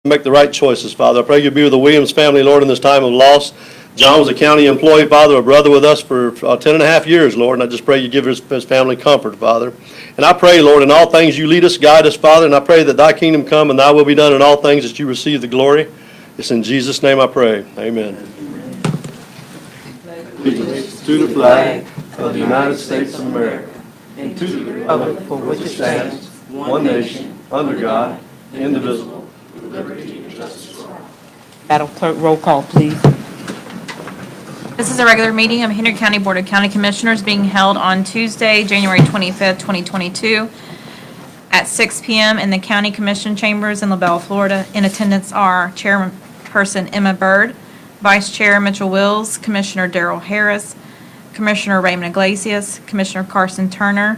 make the right choices, Father. I pray you be with the Williams family, Lord, in this time of loss. John was a county employee, Father, a brother with us for 10.5 years, Lord, and I just pray you give his family comfort, Father. And I pray, Lord, in all things you lead us, guide us, Father, and I pray that thy kingdom come and thy will be done in all things, that you receive the glory. It's in Jesus' name I pray. Amen. Allegiance to the flag of the United States of America, and to the republic for which it stands, one nation, under God, indivisible, with liberty and justice for all. Madam Clerk, roll call, please. This is a regular meeting of Hendry County Board of County Commissioners being held on Tuesday, January 25th, 2022 at 6 p.m. in the County Commission Chambers in LaBelle, Florida. In attendance are Chairperson Emma Byrd, Vice Chair Mitchell Wills, Commissioner Darrell Harris, Commissioner Raymond Iglesias, Commissioner Carson Turner,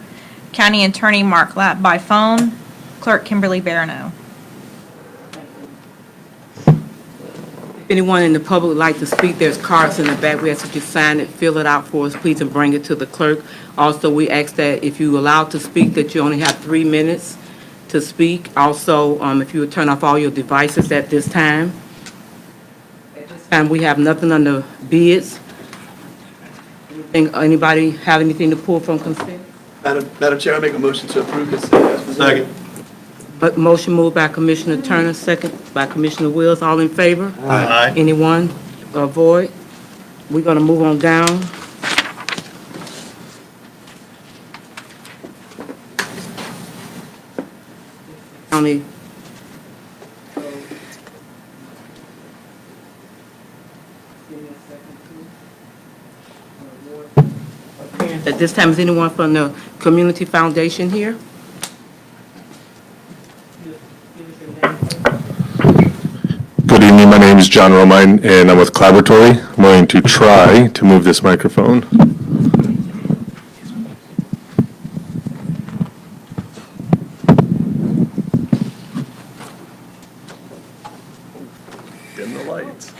County Attorney Mark Lapp by phone, Clerk Kimberly Barano. If anyone in the public would like to speak, there's cards in the back. We ask that you sign it, fill it out for us, please, and bring it to the clerk. Also, we ask that if you're allowed to speak, that you only have 3 minutes to speak. Also, if you would turn off all your devices at this time. At this time, we have nothing under bids. Anybody have anything to pull from consent? Madam Chair, I make a motion to approve consent as presented. Second. But motion moved by Commissioner Turner, second by Commissioner Wills. All in favor? Aye. Anyone avoid? We're going to move on down. County. At this time, is anyone from the Community Foundation here? Good evening, my name is John Romine, and I'm with Collaboratory. I'm going to try to move this microphone. Dim the lights.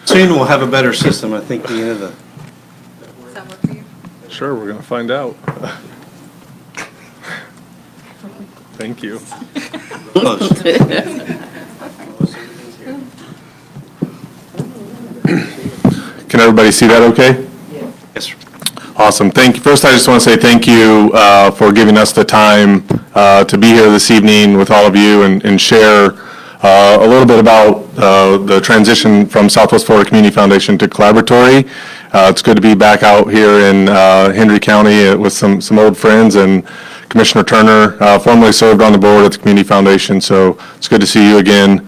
Soon we'll have a better system, I think, the end of the... Does that work for you? Sure, we're going to find out. Thank you. Can everybody see that okay? Yes, sir. Awesome. Thank you. First, I just want to say thank you for giving us the time to be here this evening with all of you and share a little bit about the transition from Southwest Florida Community Foundation to Collaboratory. It's good to be back out here in Hendry County with some old friends, and Commissioner Turner formerly served on the board at the Community Foundation, so it's good to see you again,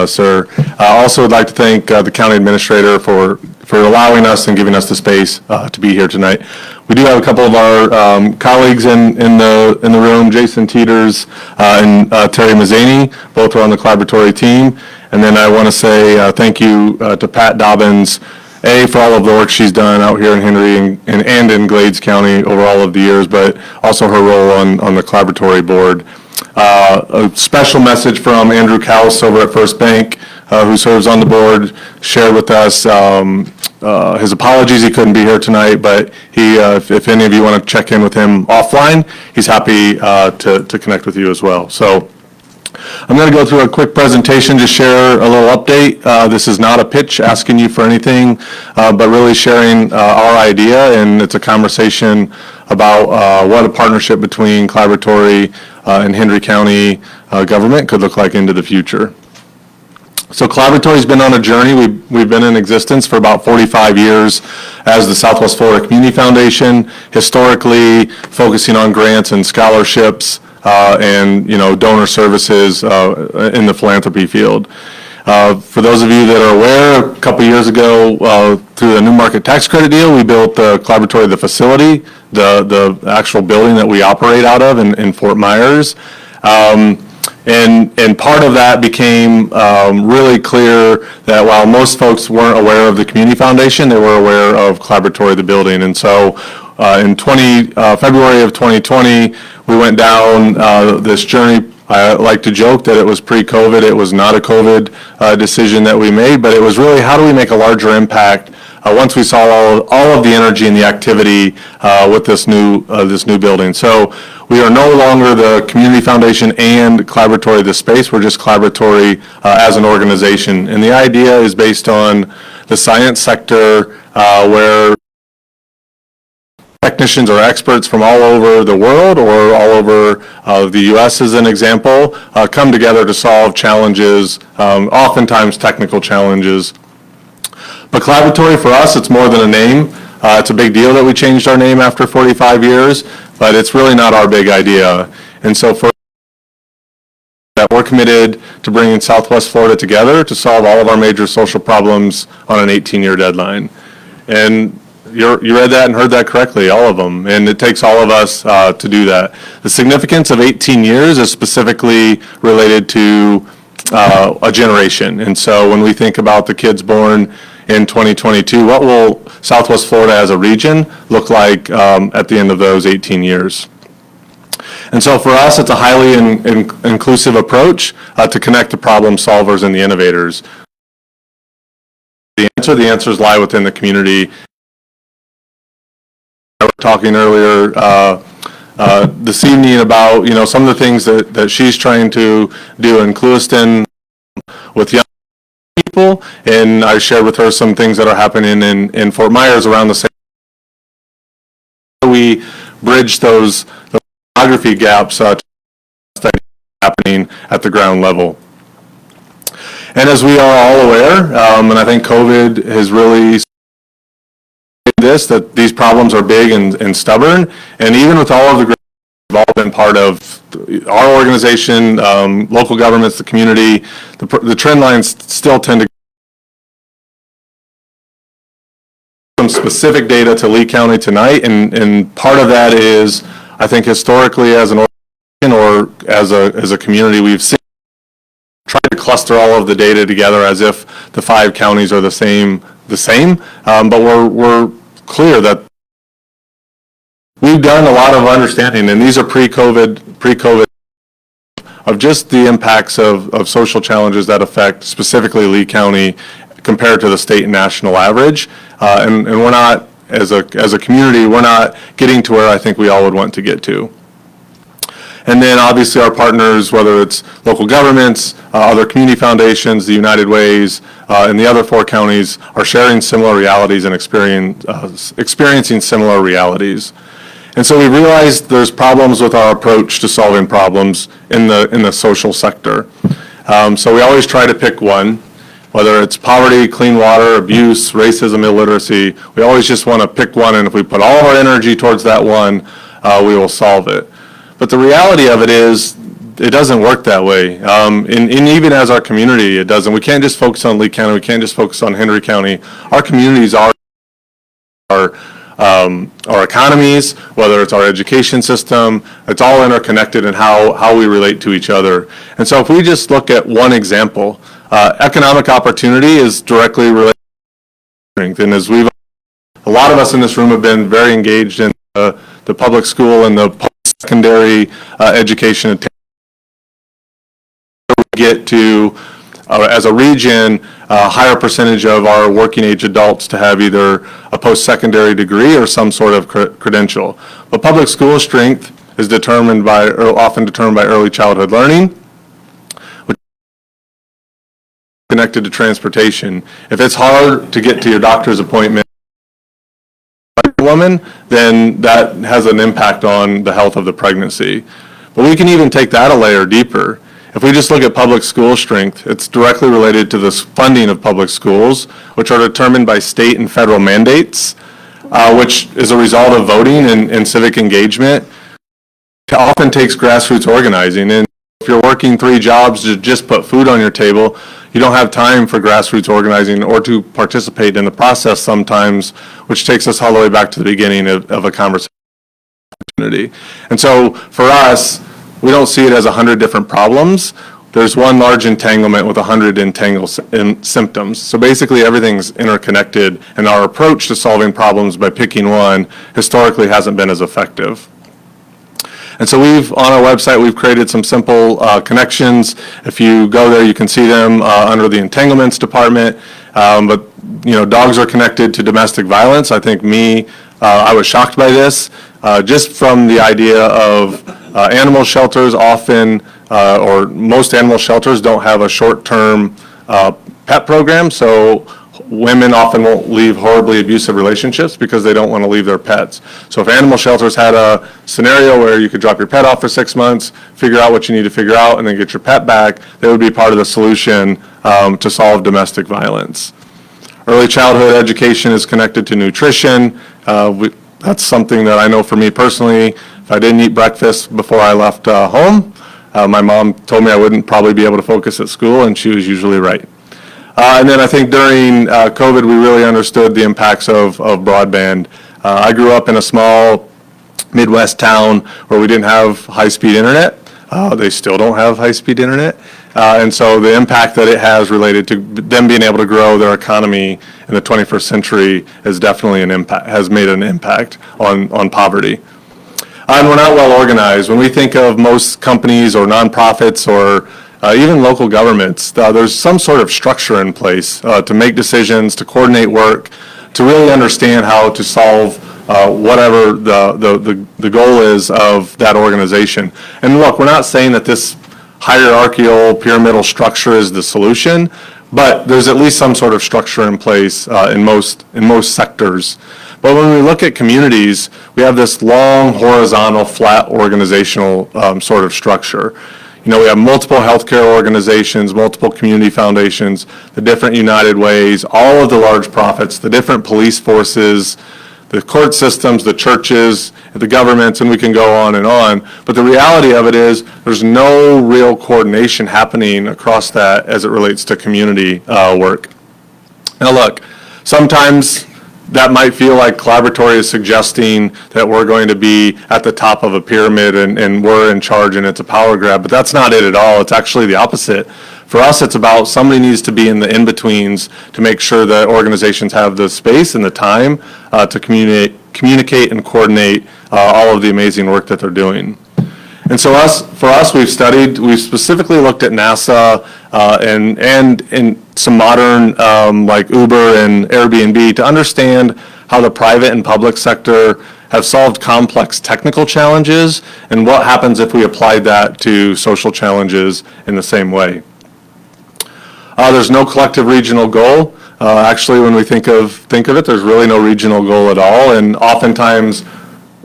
sir. I also would like to thank the county administrator for allowing us and giving us the space to be here tonight. We do have a couple of our colleagues in the room, Jason Teeters and Terry Mazzani, both are on the Collaboratory team. And then I want to say thank you to Pat Dobbins, for all of the work she's done out here in Hendry and in Glades County over all of the years, but also her role on the Collaboratory board. A special message from Andrew Kaus over at First Bank, who serves on the board, shared with us his apologies. He couldn't be here tonight, but if any of you want to check in with him offline, he's happy to connect with you as well. So I'm going to go through a quick presentation to share a little update. This is not a pitch asking you for anything, but really sharing our idea, and it's a conversation about what a partnership between Collaboratory and Hendry County government could look like into the future. So Collaboratory's been on a journey. We've been in existence for about 45 years as the Southwest Florida Community Foundation, historically focusing on grants and scholarships and donor services in the philanthropy field. For those of you that are aware, a couple years ago, through the New Market Tax Credit deal, we built the Collaboratory, the facility, the actual building that we operate out of in Fort Myers. And part of that became really clear that while most folks weren't aware of the Community Foundation, they were aware of Collaboratory, the building. And so in February of 2020, we went down this journey. I like to joke that it was pre-COVID. It was not a COVID decision that we made, but it was really how do we make a larger impact once we saw all of the energy and the activity with this new building. So we are no longer the community foundation and collaboratory of the space. We're just collaboratory as an organization. And the idea is based on the science sector where technicians or experts from all over the world or all over the U.S. as an example come together to solve challenges, oftentimes technical challenges. But collaboratory for us, it's more than a name. It's a big deal that we changed our name after 45 years, but it's really not our big idea. And so for that, we're committed to bringing Southwest Florida together to solve all of our major social problems on an 18-year deadline. And you read that and heard that correctly, all of them. And it takes all of us to do that. The significance of 18 years is specifically related to a generation. And so when we think about the kids born in 2022, what will Southwest Florida as a region look like at the end of those 18 years? And so for us, it's a highly inclusive approach to connect the problem solvers and the innovators. The answers lie within the community. We were talking earlier this evening about, some of the things that she's trying to do in Clewiston with young people, and I shared with her some things that are happening in Fort Myers around the same. We bridge those demography gaps happening at the ground level. And as we are all aware, and I think COVID has really that these problems are big and stubborn, and even with all of the we've all been part of our organization, local governments, the community, the trend lines still tend to some specific data to Lee County tonight, and part of that is, I think historically as an organization or as a community, we've seen tried to cluster all of the data together as if the 5 counties are the same, but we're clear that we've done a lot of understanding, and these are pre-COVID of just the impacts of social challenges that affect specifically Lee County compared to the state and national average, and we're not, as a community, we're not getting to where I think we all would want to get to. And then obviously our partners, whether it's local governments, other community foundations, the United Ways, and the other 4 counties are sharing similar realities and experiencing similar realities. And so we realized there's problems with our approach to solving problems in the social sector. So we always try to pick one, whether it's poverty, clean water, abuse, racism, illiteracy. We always just want to pick one, and if we put all of our energy towards that one, we will solve it. But the reality of it is, it doesn't work that way. And even as our community, it doesn't. We can't just focus on Lee County. We can't just focus on Hendry County. Our communities are our economies, whether it's our education system, it's all interconnected in how we relate to each other. And so if we just look at one example, economic opportunity is directly related to strength. And as a lot of us in this room have been very engaged in the public school and the post-secondary education. We get to, as a region, a higher percentage of our working age adults to have either a post-secondary degree or some sort of credential. But public school strength is often determined by early childhood learning, which is connected to transportation. If it's hard to get to your doctor's appointment, woman, then that has an impact on the health of the pregnancy. But we can even take that a layer deeper. If we just look at public school strength, it's directly related to the funding of public schools, which are determined by state and federal mandates, which is a result of voting and civic engagement. It often takes grassroots organizing, and if you're working 3 jobs to just put food on your table, you don't have time for grassroots organizing or to participate in the process sometimes, which takes us all the way back to the beginning of a conversation opportunity. And so for us, we don't see it as 100 different problems. There's one large entanglement with 100 symptoms. So basically everything's interconnected, and our approach to solving problems by picking one historically hasn't been as effective. And so on our website, we've created some simple connections. If you go there, you can see them under the entanglements department. But, dogs are connected to domestic violence. I think I was shocked by this, just from the idea of animal shelters often, or most animal shelters don't have a short-term pet program, so women often won't leave horribly abusive relationships because they don't want to leave their pets. So if animal shelters had a scenario where you could drop your pet off for 6 months, figure out what you need to figure out, and then get your pet back, that would be part of the solution to solve domestic violence. Early childhood education is connected to nutrition. That's something that I know for me personally. If I didn't eat breakfast before I left home, my mom told me I wouldn't probably be able to focus at school, and she was usually right. And then I think during COVID, we really understood the impacts of broadband. I grew up in a small Midwest town where we didn't have high-speed internet. They still don't have high-speed internet. And so the impact that it has related to them being able to grow their economy in the 21st century is definitely has made an impact on poverty. And we're not well organized. When we think of most companies or nonprofits or even local governments, there's some sort of structure in place to make decisions, to coordinate work, to really understand how to solve whatever the goal is of that organization. And look, we're not saying that this hierarchical pyramidal structure is the solution, but there's at least some sort of structure in place in most sectors. But when we look at communities, we have this long, horizontal, flat organizational sort of structure. We have multiple healthcare organizations, multiple community foundations, the different United Ways, all of the large profits, the different police forces, the court systems, the churches, the governments, and we can go on and on. But the reality of it is there's no real coordination happening across that as it relates to community work. Now look, sometimes that might feel like collaboratory is suggesting that we're going to be at the top of a pyramid and we're in charge and it's a power grab, but that's not it at all. It's actually the opposite. For us, it's about somebody needs to be in the in-betweens to make sure that organizations have the space and the time to communicate and coordinate all of the amazing work that they're doing. And so for us, we've specifically looked at NASA and some modern like Uber and Airbnb to understand how the private and public sector have solved complex technical challenges and what happens if we applied that to social challenges in the same way. There's no collective regional goal. Actually, when we think of it, there's really no regional goal at all, and oftentimes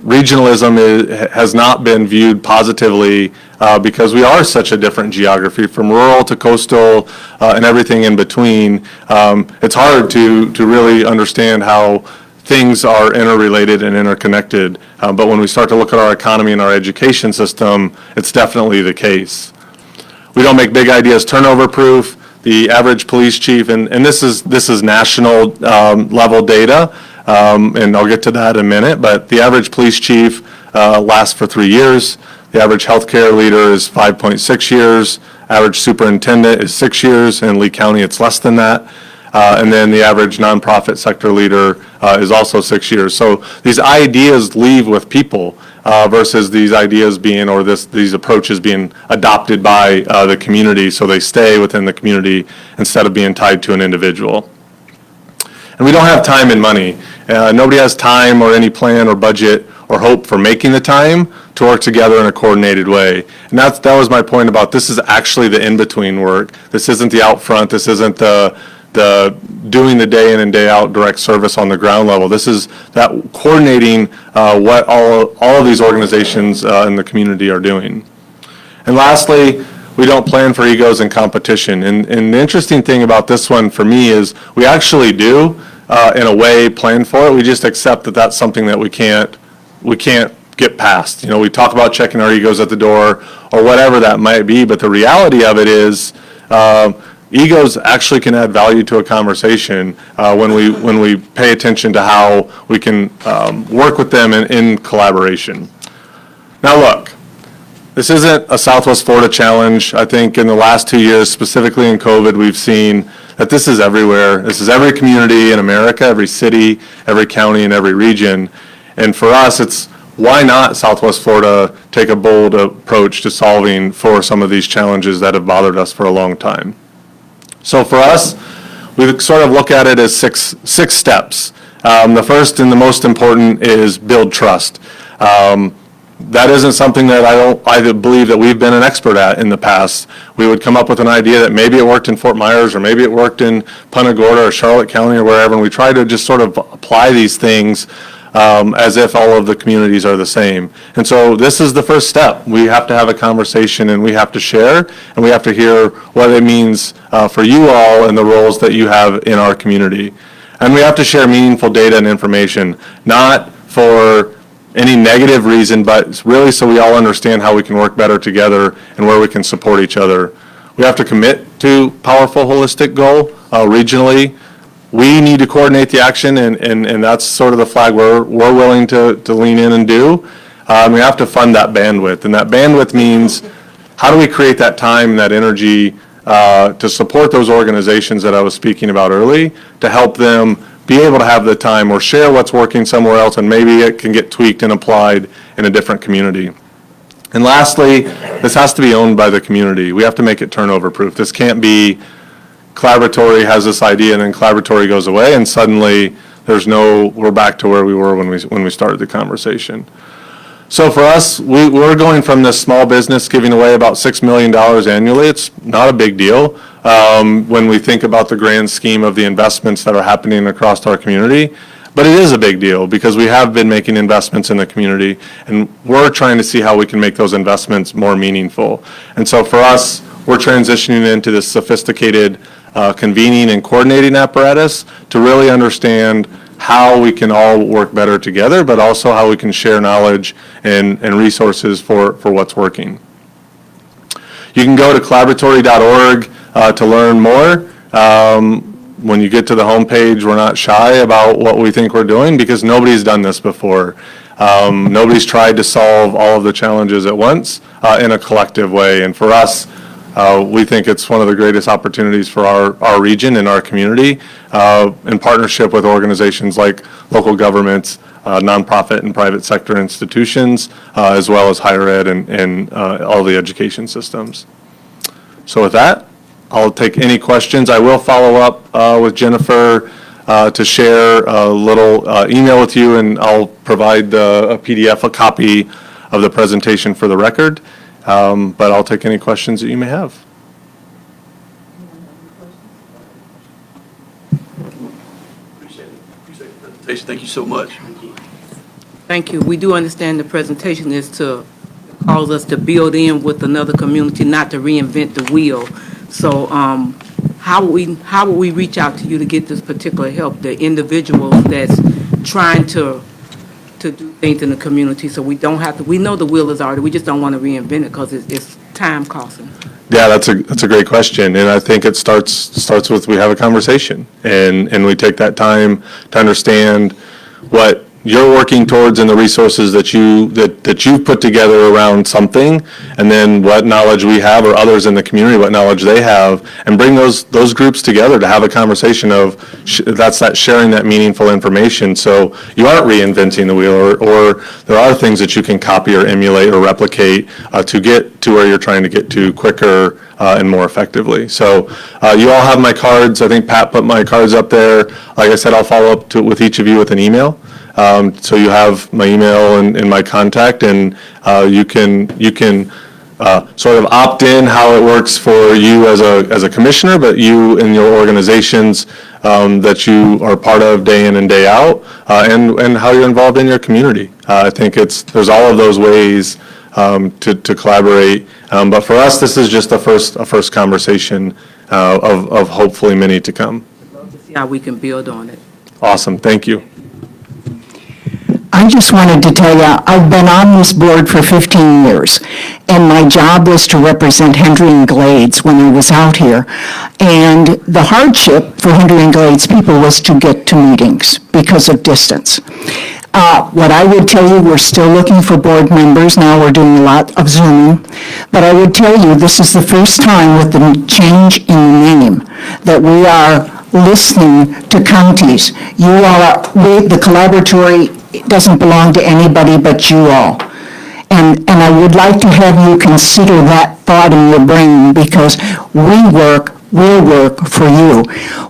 regionalism has not been viewed positively because we are such a different geography, from rural to coastal and everything in between. It's hard to really understand how things are interrelated and interconnected, but when we start to look at our economy and our education system, it's definitely the case. We don't make big ideas turnover proof. The average police chief, and this is national level data, and I'll get to that in a minute, but the average police chief lasts for 3 years. The average healthcare leader is 5.6 years. Average superintendent is 6 years. In Lee County, it's less than that. And then the average nonprofit sector leader is also 6 years. So these ideas leave with people versus these ideas being, or these approaches being adopted by the community, so they stay within the community instead of being tied to an individual. And we don't have time and money. Nobody has time or any plan or budget or hope for making the time to work together in a coordinated way. And that was my point about this is actually the in-between work. This isn't the out front. This isn't the doing the day in and day out direct service on the ground level. This is that coordinating what all of these organizations in the community are doing. And lastly, we don't plan for egos and competition. And the interesting thing about this one for me is we actually do, in a way, plan for it. We just accept that that's something that we can't get past. We talk about checking our egos at the door or whatever that might be, but the reality of it is egos actually can add value to a conversation when we pay attention to how we can work with them in collaboration. Now look, this isn't a Southwest Florida challenge. I think in the last 2 years, specifically in COVID, we've seen that this is everywhere. This is every community in America, every city, every county, and every region. And for us, it's why not Southwest Florida take a bold approach to solving for some of these challenges that have bothered us for a long time. So for us, we sort of look at it as six steps. The first and the most important is build trust. That isn't something that I believe that we've been an expert at in the past. We would come up with an idea that maybe it worked in Fort Myers, or maybe it worked in Punta Gorda or Charlotte County or wherever, and we try to just sort of apply these things as if all of the communities are the same. And so this is the first step. We have to have a conversation, and we have to share, and we have to hear what it means for you all and the roles that you have in our community. And we have to share meaningful data and information, not for any negative reason, but really so we all understand how we can work better together and where we can support each other. We have to commit to powerful holistic goal regionally. We need to coordinate the action, and that's sort of the flag we're willing to lean in and do. We have to fund that bandwidth, and that bandwidth means how do we create that time and that energy to support those organizations that I was speaking about early, to help them be able to have the time or share what's working somewhere else, and maybe it can get tweaked and applied in a different community. And lastly, this has to be owned by the community. We have to make it turnover proof. This can't be Collaboratory has this idea and then Collaboratory goes away and suddenly we're back to where we were when we started the conversation. So for us, we're going from this small business giving away about $6 million annually. It's not a big deal when we think about the grand scheme of the investments that are happening across our community. But it is a big deal because we have been making investments in the community, and we're trying to see how we can make those investments more meaningful. And so for us, we're transitioning into this sophisticated convening and coordinating apparatus to really understand how we can all work better together, but also how we can share knowledge and resources for what's working. You can go to collaboratory.org to learn more. When you get to the homepage, we're not shy about what we think we're doing because nobody's done this before. Nobody's tried to solve all of the challenges at once in a collective way. And for us, we think it's one of the greatest opportunities for our region and our community in partnership with organizations like local governments, nonprofit and private sector institutions, as well as higher ed and all the education systems. So with that, I'll take any questions. I will follow up with Jennifer to share a little email with you, and I'll provide a PDF, a copy of the presentation for the record. But I'll take any questions that you may have. Appreciate the presentation. Thank you so much. Thank you. We do understand the presentation is to cause us to build in with another community, not to reinvent the wheel. So how will we reach out to you to get this particular help, the individuals that's trying to do things in the community, so we don't have to, we know the wheel is already, we just don't want to reinvent it because it's time costing. Yeah, that's a great question, and I think it starts with we have a conversation, and we take that time to understand what you're working towards and the resources that you've put together around something, and then what knowledge we have or others in the community, what knowledge they have, and bring those groups together to have a conversation of that's that sharing that meaningful information. So you aren't reinventing the wheel, or there are things that you can copy or emulate or replicate to get to where you're trying to get to quicker and more effectively. So you all have my cards. I think Pat put my cards up there. Like I said, I'll follow up with each of you with an email. So you have my email and my contact, and you can sort of opt in how it works for you as a commissioner, but you and your organizations that you are part of day in and day out, and how you're involved in your community. I think there's all of those ways to collaborate, but for us, this is just a first conversation of hopefully many to come. See how we can build on it. Awesome, thank you. I just wanted to tell you, I've been on this board for 15 years, and my job was to represent Hendry and Glades when I was out here. And the hardship for Hendry and Glades people was to get to meetings because of distance. What I would tell you, we're still looking for board members. Now we're doing a lot of Zooming. But I would tell you, this is the first time with the change in the name that we are listening to counties. You all are, the collaboratory doesn't belong to anybody but you all. And I would like to have you consider that thought in your brain, because we work will work for you.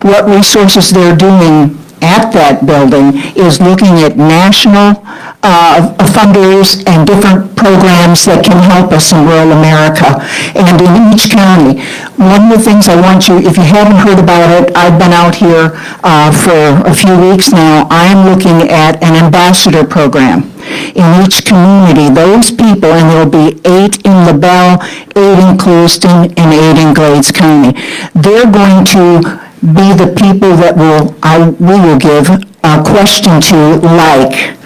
What resources they're doing at that building is looking at national funders and different programs that can help us in rural America and in each county. One of the things I want you, if you haven't heard about it, I've been out here for a few weeks now. I'm looking at an ambassador program in each community. Those people, and there'll be 8 in LaBelle, 8 in Clewiston, and 8 in Glades County. They're going to be the people that we will give a question to, like,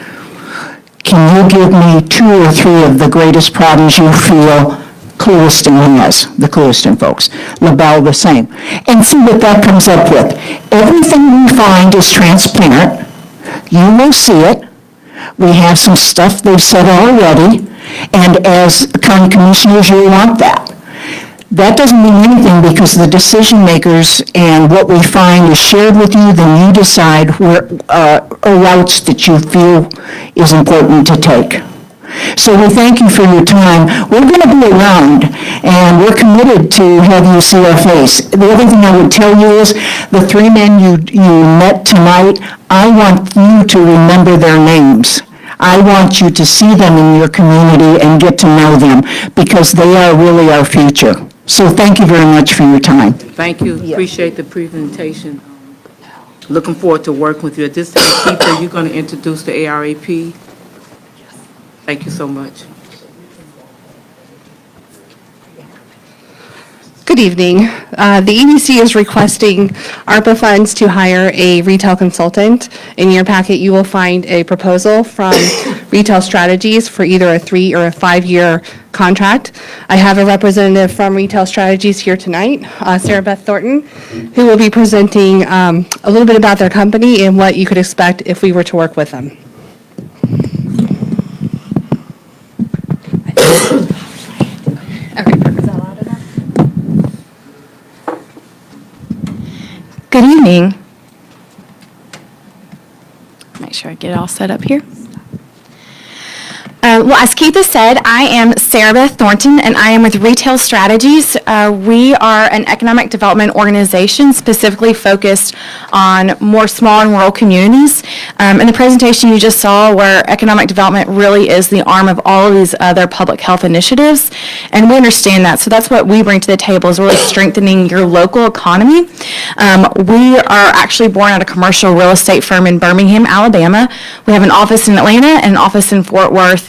can you give me 2 or 3 of the greatest problems you feel Clewiston has, the Clewiston folks, LaBelle the same, and see what that comes up with. Everything we find is transparent. You will see it. We have some stuff they've said already, and as county commissioners, you want that. That doesn't mean anything because the decision makers and what we find is shared with you, then you decide where routes that you feel is important to take. So we thank you for your time. We're going to be around, and we're committed to have you see our face. The other thing I would tell you is the 3 men you met tonight, I want you to remember their names. I want you to see them in your community and get to know them because they are really our future. So thank you very much for your time. Thank you. Appreciate the presentation. Looking forward to working with you. At this time, Keith, are you going to introduce the ARAP? Thank you so much. Good evening. The EDC is requesting ARPA funds to hire a retail consultant. In your packet, you will find a proposal from Retail Strategies for either a 3 or a 5-year contract. I have a representative from Retail Strategies here tonight, Sarah Beth Thornton, who will be presenting a little bit about their company and what you could expect if we were to work with them. Good evening. Make sure I get it all set up here. Well, as Keith has said, I am Sarah Beth Thornton, and I am with Retail Strategies. We are an economic development organization specifically focused on more small and rural communities. In the presentation you just saw, where economic development really is the arm of all of these other public health initiatives, and we understand that. So that's what we bring to the table, is really strengthening your local economy. We are actually born at a commercial real estate firm in Birmingham, Alabama. We have an office in Atlanta and an office in Fort Worth.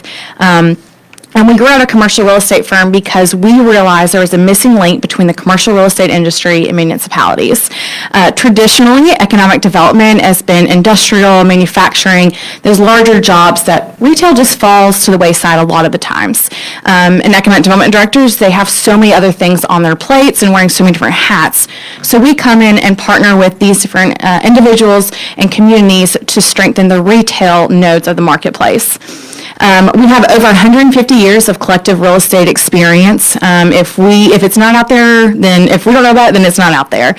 And we grew out a commercial real estate firm because we realized there was a missing link between the commercial real estate industry and municipalities. Traditionally, economic development has been industrial, manufacturing, those larger jobs that retail just falls to the wayside a lot of the times. And economic development directors, they have so many other things on their plates and wearing so many different hats. So we come in and partner with these different individuals and communities to strengthen the retail nodes of the marketplace. We have over 150 years of collective real estate experience. If it's not out there, then if we don't know about it, then it's not out there.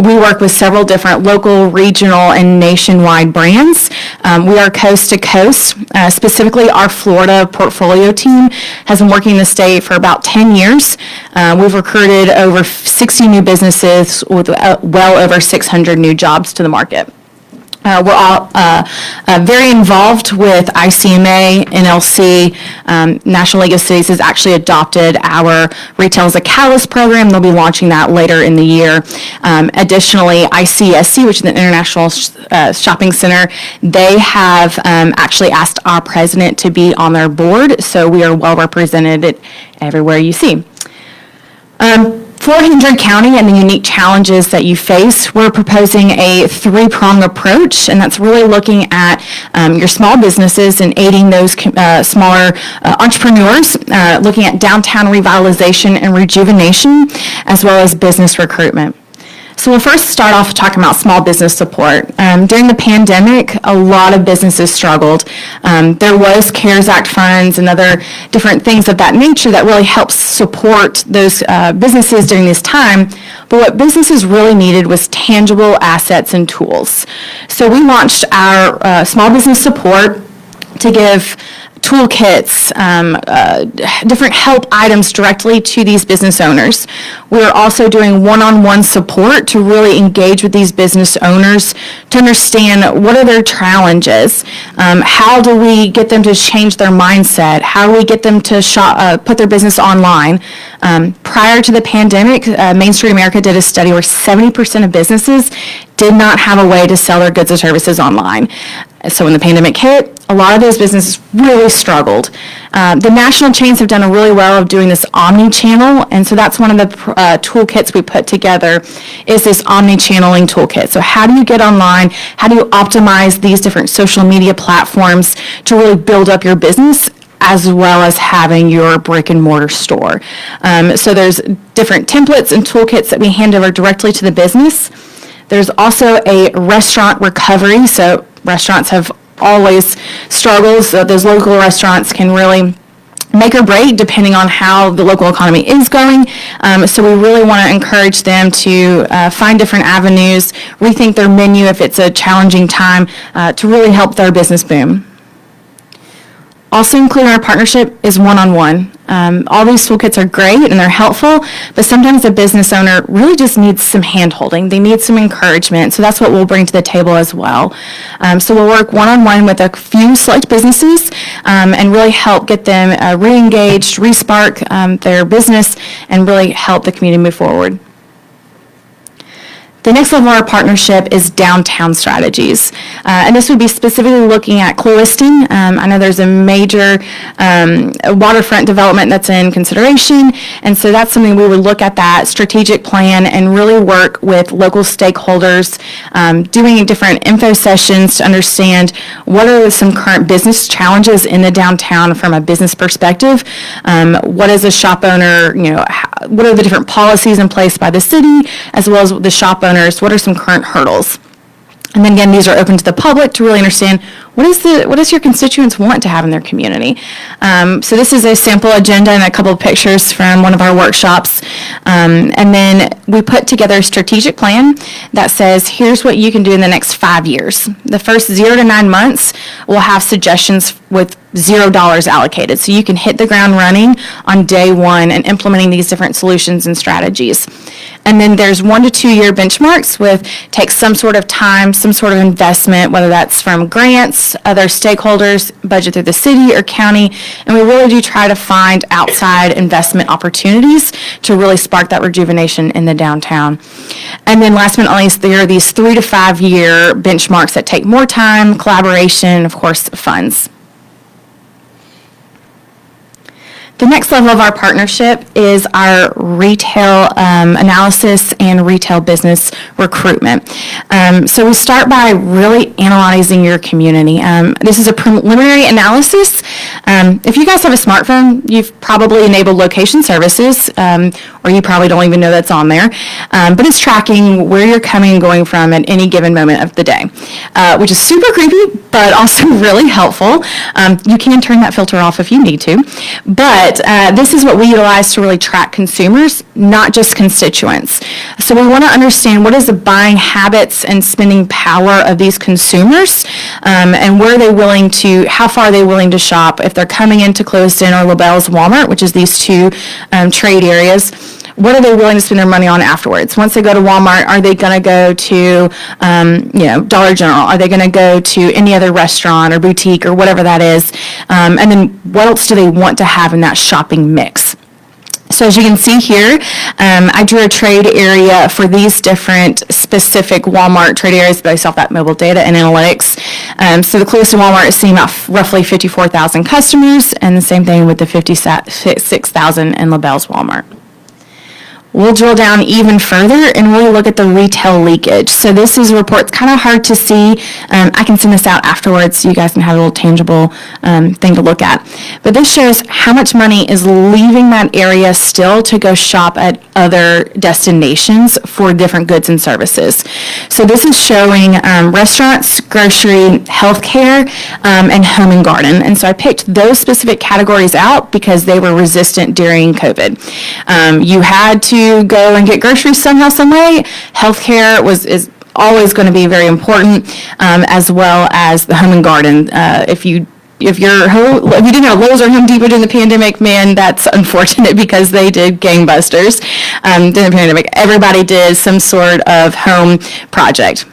We work with several different local, regional, and nationwide brands. We are coast to coast. Specifically, our Florida portfolio team has been working in the state for about 10 years. We've recruited over 60 new businesses with well over 600 new jobs to the market. We're all very involved with ICMA, NLC. National League of Cities has actually adopted our Retail as a Catalyst program. They'll be launching that later in the year. Additionally, ICSC, which is the International Shopping Center, they have actually asked our president to be on their board, so we are well represented everywhere you see. For Hendry County and the unique challenges that you face, we're proposing a 3-pronged approach, and that's really looking at your small businesses and aiding those smaller entrepreneurs, looking at downtown revitalization and rejuvenation, as well as business recruitment. So we'll first start off talking about small business support. During the pandemic, a lot of businesses struggled. There was CARES Act funds and other different things of that nature that really helped support those businesses during this time. But what businesses really needed was tangible assets and tools. So we launched our small business support to give toolkits, different help items directly to these business owners. We're also doing one-on-one support to really engage with these business owners to understand what are their challenges, how do we get them to change their mindset, how do we get them to put their business online. Prior to the pandemic, Main Street America did a study where 70% of businesses did not have a way to sell their goods or services online. So when the pandemic hit, a lot of those businesses really struggled. The national chains have done a really well of doing this omni-channel, and so that's one of the toolkits we put together is this omni-channeling toolkit. So how do you get online? How do you optimize these different social media platforms to really build up your business as well as having your brick and mortar store? So there's different templates and toolkits that we hand over directly to the business. There's also a restaurant recovery. So restaurants have always struggled. So those local restaurants can really make or break depending on how the local economy is going. So we really want to encourage them to find different avenues, rethink their menu if it's a challenging time, to really help their business boom. Also included in our partnership is one-on-one. All these toolkits are great and they're helpful, but sometimes the business owner really just needs some hand-holding. They need some encouragement, so that's what we'll bring to the table as well. So we'll work one-on-one with a few select businesses and really help get them re-engaged, re-spark their business, and really help the community move forward. The next level of our partnership is downtown strategies. And this would be specifically looking at clue listing. I know there's a major waterfront development that's in consideration, and so that's something we would look at that strategic plan and really work with local stakeholders, doing different info sessions to understand what are some current business challenges in the downtown from a business perspective. What is a shop owner, what are the different policies in place by the city, as well as the shop owners, what are some current hurdles? And then again, these are open to the public to really understand what does your constituents want to have in their community. So this is a sample agenda and a couple of pictures from one of our workshops. And then we put together a strategic plan that says, here's what you can do in the next 5 years. The first 0 to 9 months, we'll have suggestions with $0 allocated. So you can hit the ground running on day one and implementing these different solutions and strategies. And then there's 1 to 2 year benchmarks with takes some sort of time, some sort of investment, whether that's from grants, other stakeholders, budget through the city or county, and we really do try to find outside investment opportunities to really spark that rejuvenation in the downtown. And then last but not least, there are these 3 to 5 year benchmarks that take more time, collaboration, of course, funds. The next level of our partnership is our retail analysis and retail business recruitment. So we start by really analyzing your community. This is a preliminary analysis. If you guys have a smartphone, you've probably enabled location services, or you probably don't even know that's on there. But it's tracking where you're coming and going from at any given moment of the day, which is super creepy, but also really helpful. You can turn that filter off if you need to. But this is what we utilize to really track consumers, not just constituents. So we want to understand what is the buying habits and spending power of these consumers, and where are they willing to, how far are they willing to shop if they're coming into Clewiston or LaBelle's Walmart, which is these two trade areas. What are they willing to spend their money on afterwards? Once they go to Walmart, are they going to go to, Dollar General? Are they going to go to any other restaurant or boutique or whatever that is? And then what else do they want to have in that shopping mix? So as you can see here, I drew a trade area for these different specific Walmart trade areas based off that mobile data and analytics. So the Clewiston Walmart is seeing about roughly 54,000 customers, and the same thing with the 56,000 in LaBelle's Walmart. We'll drill down even further and really look at the retail leakage. So this is a report, it's kind of hard to see. I can send this out afterwards so you guys can have a little tangible thing to look at. But this shows how much money is leaving that area still to go shop at other destinations for different goods and services. So this is showing restaurants, grocery, healthcare, and home and garden. And so I picked those specific categories out because they were resistant during COVID. You had to go and get groceries somehow, some way. Healthcare is always going to be very important, as well as the home and garden. If you if you didn't have Lowe's or Home Depot during the pandemic, man, that's unfortunate because they did gangbusters during the pandemic. Everybody did some sort of home project.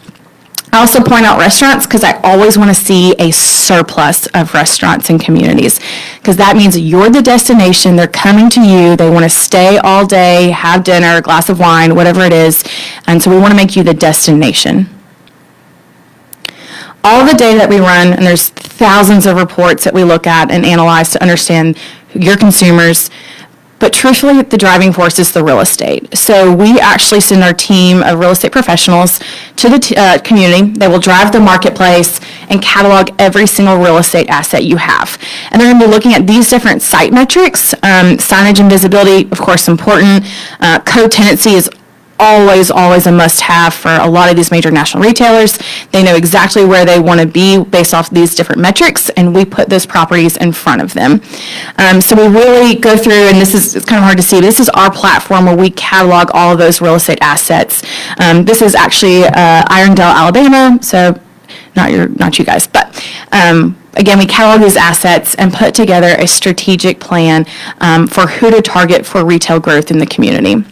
I also point out restaurants because I always want to see a surplus of restaurants and communities, because that means you're the destination, they're coming to you, they want to stay all day, have dinner, a glass of wine, whatever it is, and so we want to make you the destination. All the data that we run, and there's thousands of reports that we look at and analyze to understand your consumers, but truthfully, the driving force is the real estate. So we actually send our team of real estate professionals to the community. They will drive the marketplace and catalog every single real estate asset you have. And they're going to be looking at these different site metrics. Signage and visibility, of course, important. Co-tenancy is always a must-have for a lot of these major national retailers. They know exactly where they want to be based off these different metrics, and we put those properties in front of them. So we really go through, and it's kind of hard to see, this is our platform where we catalog all of those real estate assets. This is actually Irondale, Alabama, so not you guys, but again, we catalog these assets and put together a strategic plan for who to target for retail growth in the community.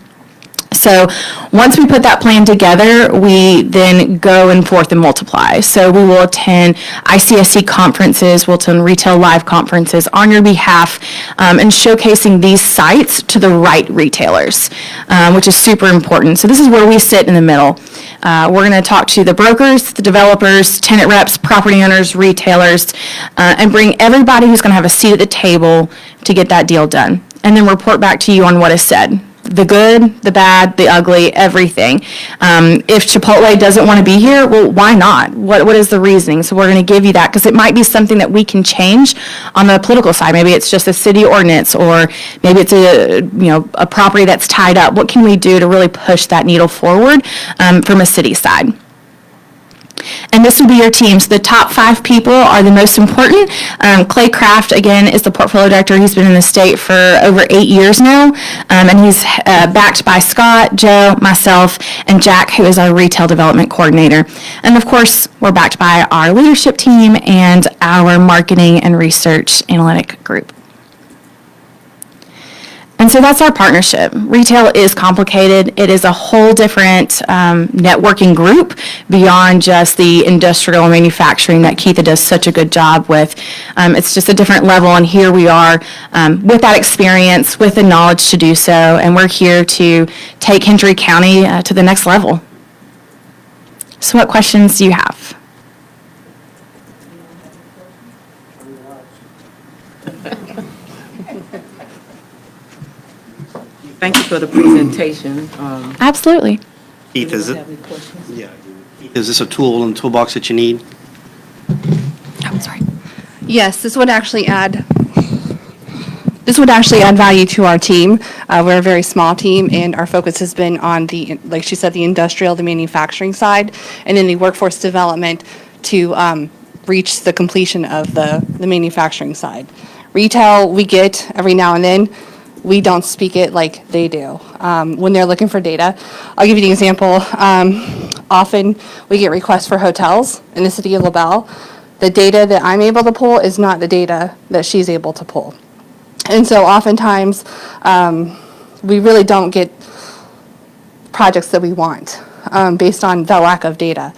So once we put that plan together, we then go and forth and multiply. So we will attend ICSC conferences, we'll attend retail live conferences on your behalf, and showcasing these sites to the right retailers, which is super important. So this is where we sit in the middle. We're going to talk to the brokers, the developers, tenant reps, property owners, retailers, and bring everybody who's going to have a seat at the table to get that deal done. And then report back to you on what is said. The good, the bad, the ugly, everything. If Chipotle doesn't want to be here, well, why not? What is the reasoning? So we're going to give you that because it might be something that we can change on the political side. Maybe it's just a city ordinance, or maybe it's a property that's tied up. What can we do to really push that needle forward from a city side? And this will be your team. So the top 5 people are the most important. Clay Kraft, again, is the portfolio director. He's been in the state for over 8 years now. And he's backed by Scott, Joe, myself, and Jack, who is our retail development coordinator. And of course, we're backed by our leadership team and our marketing and research analytic group. And so that's our partnership. Retail is complicated. It is a whole different networking group beyond just the industrial manufacturing that Keitha does such a good job with. It's just a different level, and here we are with that experience, with the knowledge to do so, and we're here to take Hendry County to the next level. So what questions do you have? Thank you for the presentation. Absolutely. Keith, is this a tool in the toolbox that you need? I'm sorry. Yes, this would actually add value to our team. We're a very small team, and our focus has been on the, like she said, the industrial, the manufacturing side, and then the workforce development to reach the completion of the manufacturing side. Retail, we get every now and then. We don't speak it like they do when they're looking for data. I'll give you an example. Often we get requests for hotels in the city of LaBelle. The data that I'm able to pull is not the data that she's able to pull. And so oftentimes we really don't get projects that we want based on the lack of data.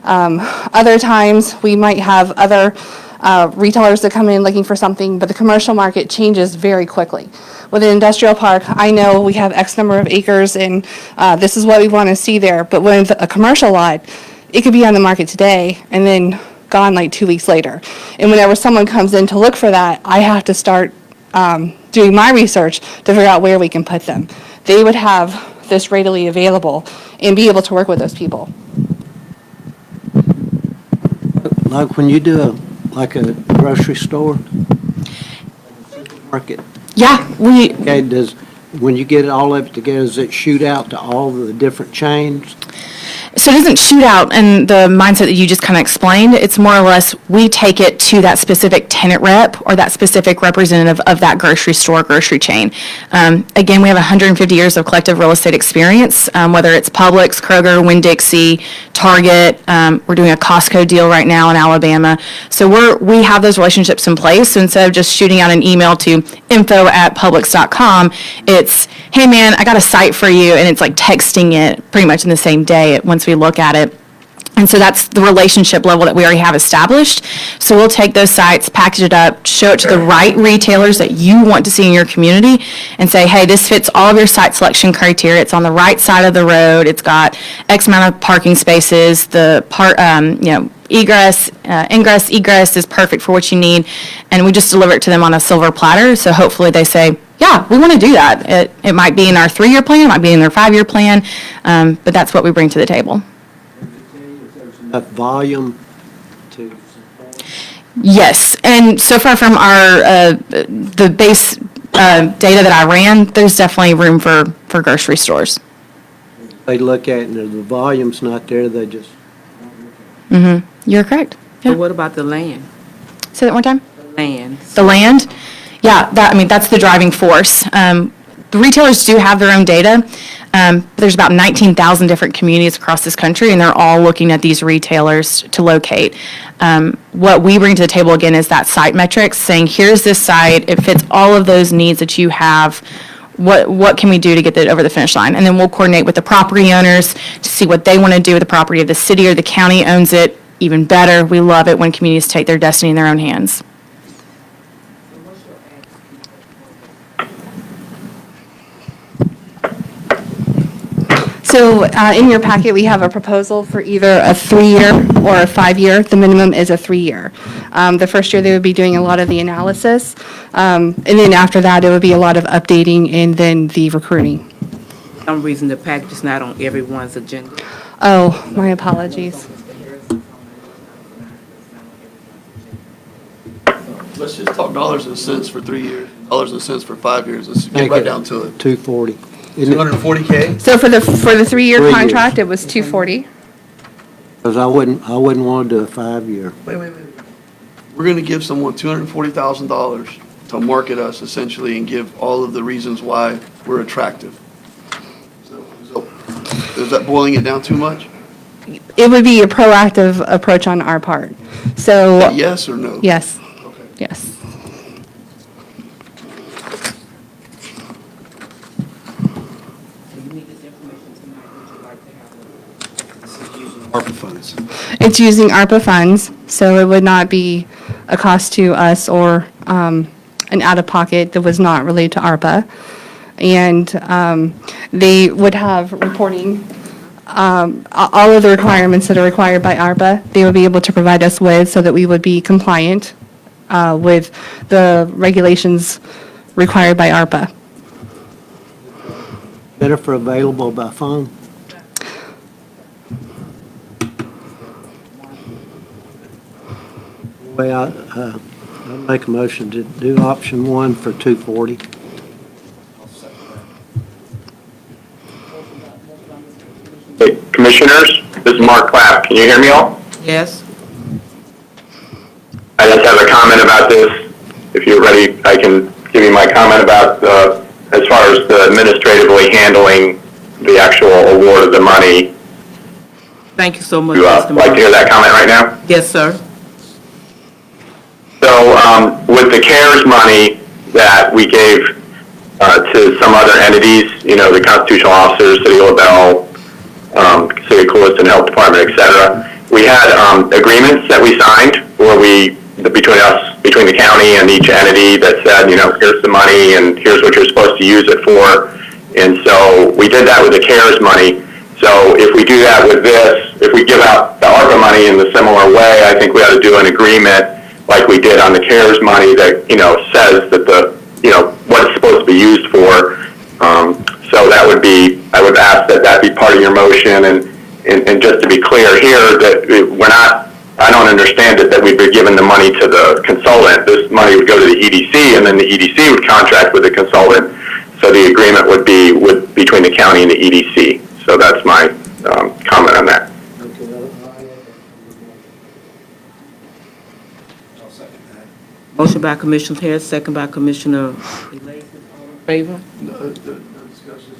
Other times we might have other retailers that come in looking for something, but the commercial market changes very quickly. With an industrial park, I know we have X number of acres and this is what we want to see there, but with a commercial lot, it could be on the market today and then gone like 2 weeks later. And whenever someone comes in to look for that, I have to start doing my research to figure out where we can put them. They would have this readily available and be able to work with those people. Like when you do a grocery store, supermarket, Yeah, when you get all of it together, does it shoot out to all the different chains? So it doesn't shoot out in the mindset that you just kind of explained. It's more or less, we take it to that specific tenant rep or that specific representative of that grocery store, grocery chain. Again, we have 150 years of collective real estate experience, whether it's Publix, Kroger, Winn-Dixie, Target. We're doing a Costco deal right now in Alabama. So we have those relationships in place. So instead of just shooting out an email to info@publix.com, it's, hey man, I got a site for you, and it's like texting it pretty much in the same day once we look at it. And so that's the relationship level that we already have established. So we'll take those sites, package it up, show it to the right retailers that you want to see in your community, and say, hey, this fits all of your site selection criteria. It's on the right side of the road. It's got X amount of parking spaces. The ingress, egress is perfect for what you need. And we just deliver it to them on a silver platter. So hopefully they say, yeah, we want to do that. It might be in our 3-year plan, it might be in their 5-year plan, but that's what we bring to the table. Enough volume to, Yes, and so far from our, the base data that I ran, there's definitely room for grocery stores. they look at it and if the volume's not there, they just, You're correct. But Yeah. what about the land? Say that one time? Land. The land? Yeah, that's the driving force. The retailers do have their own data. There's about 19,000 different communities across this country, and they're all looking at these retailers to locate. What we bring to the table, again, is that site metrics, saying, here's this site, it fits all of those needs that you have. What can we do to get that over the finish line? And then we'll coordinate with the property owners to see what they want to do with the property. If the city or the county owns it, even better. We love it when communities take their destiny in their own hands. So in your packet, we have a proposal for either a 3-year or a 5-year. The minimum is a 3-year. The first year, they would be doing a lot of the analysis. And then after that, it would be a lot of updating and then the recruiting. For some reason, the package is not on everyone's agenda. Oh, my apologies. Let's just talk dollars and cents for 3 years, dollars and cents for 5 years. Let's get make right it down to it. 240. Isn't it? 240K? So for the 3-year 3 years. contract, it was 240. Because I wouldn't want to do a 5-year. Wait. We're going to give someone $240,000 to market us essentially and give all of the reasons why we're attractive. So is that boiling it down too much? It would be a proactive approach on our part. So, Yes or no? yes, Okay. yes. You need this information tonight. Would you like to have it? ARPA funds. It's using ARPA funds, so it would not be a cost to us or an out-of-pocket that was not related to ARPA. And they would have reporting, all of the requirements that are required by ARPA, they would be able to provide us with so that we would be compliant with the regulations required by ARPA. Better for available by phone? Well, I'll make a motion to do option 1 for 240. Hey, Commissioners, this is Mark Clapp. Can you hear me all? Yes? I just have a comment about this. If you're ready, I can give you my comment about, as far as the administratively handling the actual award of the money. Thank you so much, You Mr. like to hear Morris. that comment right now? Yes, sir. So with the CARES money that we gave to some other entities, the constitutional officers, City of LaBelle, City of Clewiston Health Department, et cetera, we had agreements that we signed where between the county and each entity that said, here's the money and here's what you're supposed to use it for. And so we did that with the CARES money. So if we do that with this, if we give out the ARPA money in the similar way, I think we ought to do an agreement like we did on the CARES money that, says that what it's supposed to be used for. So that would be, I would ask that that be part of your motion. And just to be clear here, that I don't understand it that we'd be giving the money to the consultant. This money would go to the EDC, and then the EDC would contract with the consultant. So the agreement would be between the county and the EDC. So that's my comment on that. Motion by Commissioner Harris, second by Commissioner Glaze. All in favor? No discussion.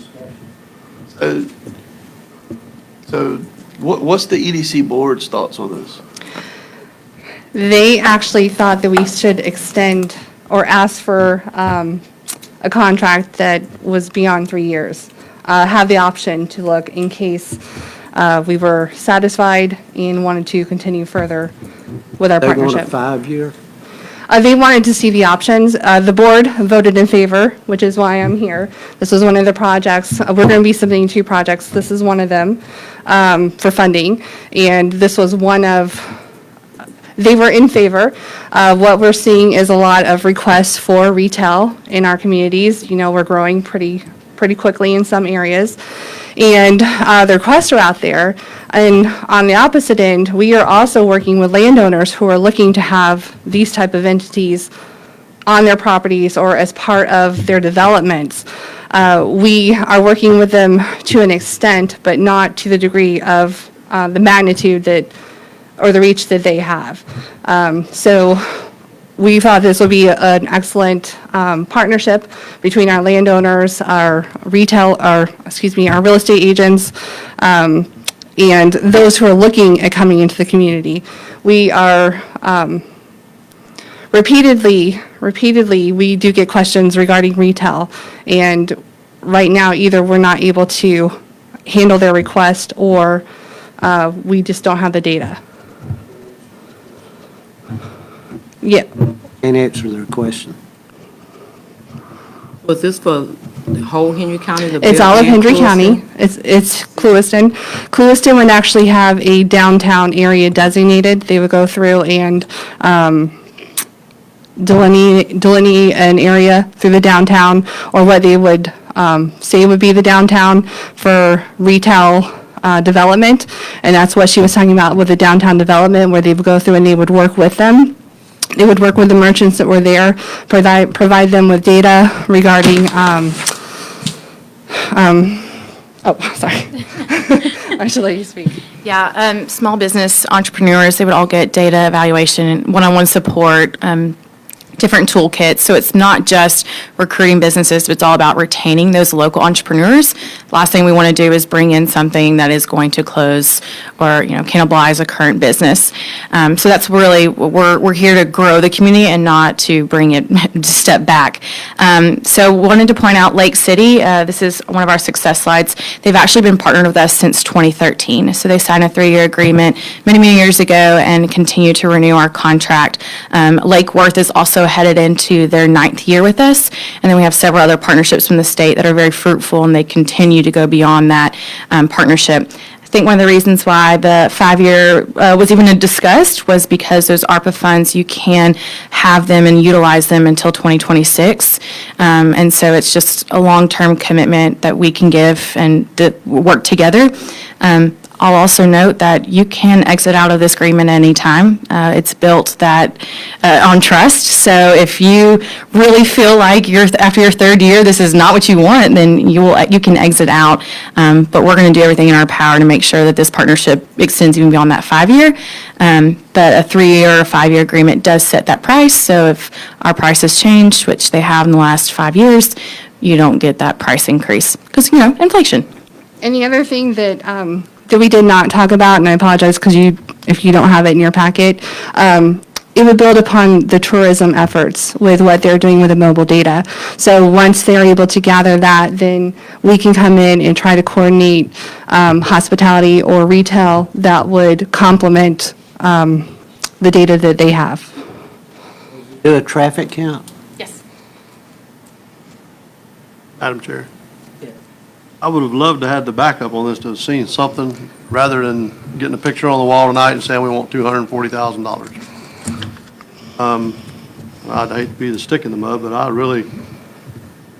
So what's the EDC board's thoughts on this? They actually thought that we should extend or ask for a contract that was beyond 3 years. Have the option to look in case we were satisfied and wanted to continue further with our They want a partnership. 5-year? They wanted to see the options. The board voted in favor, which is why I'm here. This was one of the projects. We're going to be submitting 2 projects. This is one of them for funding. And this was one of, they were in favor. What we're seeing is a lot of requests for retail in our communities. You know, we're growing pretty quickly in some areas. And the requests are out there. And on the opposite end, we are also working with landowners who are looking to have these type of entities on their properties or as part of their developments. We are working with them to an extent, but not to the degree of the magnitude that, or the reach that they have. So we thought this would be an excellent partnership between our landowners, our real estate agents, and those who are looking at coming into the community. We are repeatedly, we do get questions regarding retail, and right now, either we're not able to handle their request, or we just don't have the data. Yeah. Can't answer their question. Was this for the whole Henry County? It's all of Hendry County. It's Clewiston. Clewiston would actually have a downtown area designated. They would go through and delineate an area through the downtown, or what they would say would be the downtown for retail development. And that's what she was talking about with the downtown development, where they would go through and they would work with them. They would work with the merchants that were there, provide them with data regarding, sorry. I should let you speak. Yeah, small business entrepreneurs, they would all get data evaluation, one-on-one support, different toolkits. So it's not just recruiting businesses, but it's all about retaining those local entrepreneurs. Last thing we want to do is bring in something that is going to close or, cannibalize a current business. So that's really, we're here to grow the community and not to bring it to step back. So wanted to point out Lake City, this is one of our success slides. They've actually been partnered with us since 2013. So they signed a 3-year agreement many, many years ago and continue to renew our contract. Lake Worth is also headed into their 9th year with us. And then we have several other partnerships from the state that are very fruitful, and they continue to go beyond that partnership. I think one of the reasons why the 5-year was even discussed was because those ARPA funds, you can have them and utilize them until 2026. And so it's just a long-term commitment that we can give and work together. I'll also note that you can exit out of this agreement anytime. It's built that on trust. So if you really feel like after your 3rd year, this is not what you want, then you can exit out. But we're going to do everything in our power to make sure that this partnership extends even beyond that 5-year. But a 3-year or 5-year agreement does set that price. So if our prices change, which they have in the last 5 years, you don't get that price increase because, inflation. And the other thing that we did not talk about, and I apologize because if you don't have it in your packet, it would build upon the tourism efforts with what they're doing with the mobile data. So once they're able to gather that, then we can come in and try to coordinate hospitality or retail that would complement the data that they have. Do a traffic count? Yes. Madam Chair. I would have loved to have the backup on this, to have seen something, rather than getting a picture on the wall tonight and saying we want $240,000. I'd hate to be the stick in the mud, but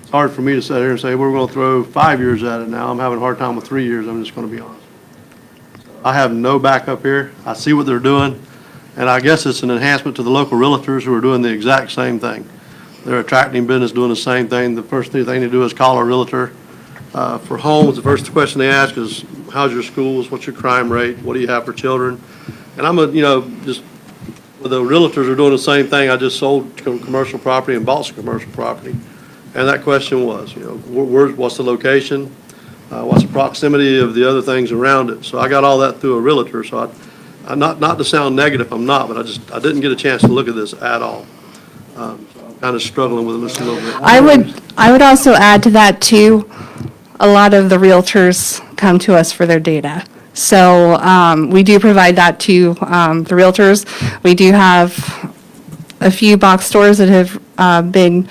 it's hard for me to sit here and say, we're going to throw 5 years at it now. I'm having a hard time with 3 years, I'm just going to be honest. I have no backup here. I see what they're doing, and I guess it's an enhancement to the local realtors who are doing the exact same thing. They're attracting business, doing the same thing. The first thing they do is call a realtor. For homes, the first question they ask is, how's your schools? What's your crime rate? What do you have for children? And I'm just Well, the realtors are doing the same thing. I just sold commercial property and bought some commercial property. And that question was, what's the location? What's the proximity of the other things around it? So I got all that through a realtor, so I'm not to sound negative, I'm not, but I didn't get a chance to look at this at all. So I'm kind of struggling with this a little bit. I would also add to that too, a lot of the realtors come to us for their data. So we do provide that to the realtors. We do have a few box stores that have been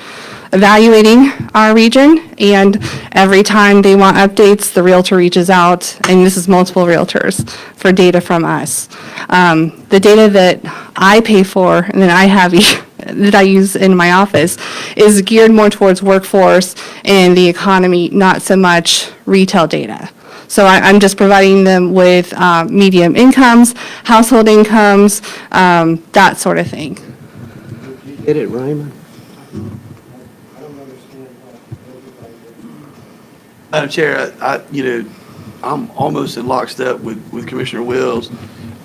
evaluating our region, and every time they want updates, the realtor reaches out, and this is multiple realtors, for data from us. The data that I pay for, and that I have, that I use in my office, is geared more towards workforce and the economy, not so much retail data. So I'm just providing them with medium incomes, household incomes, that sort of thing. Get it, Raymond? Madam Chair, I'm almost in lockstep with Commissioner Wills.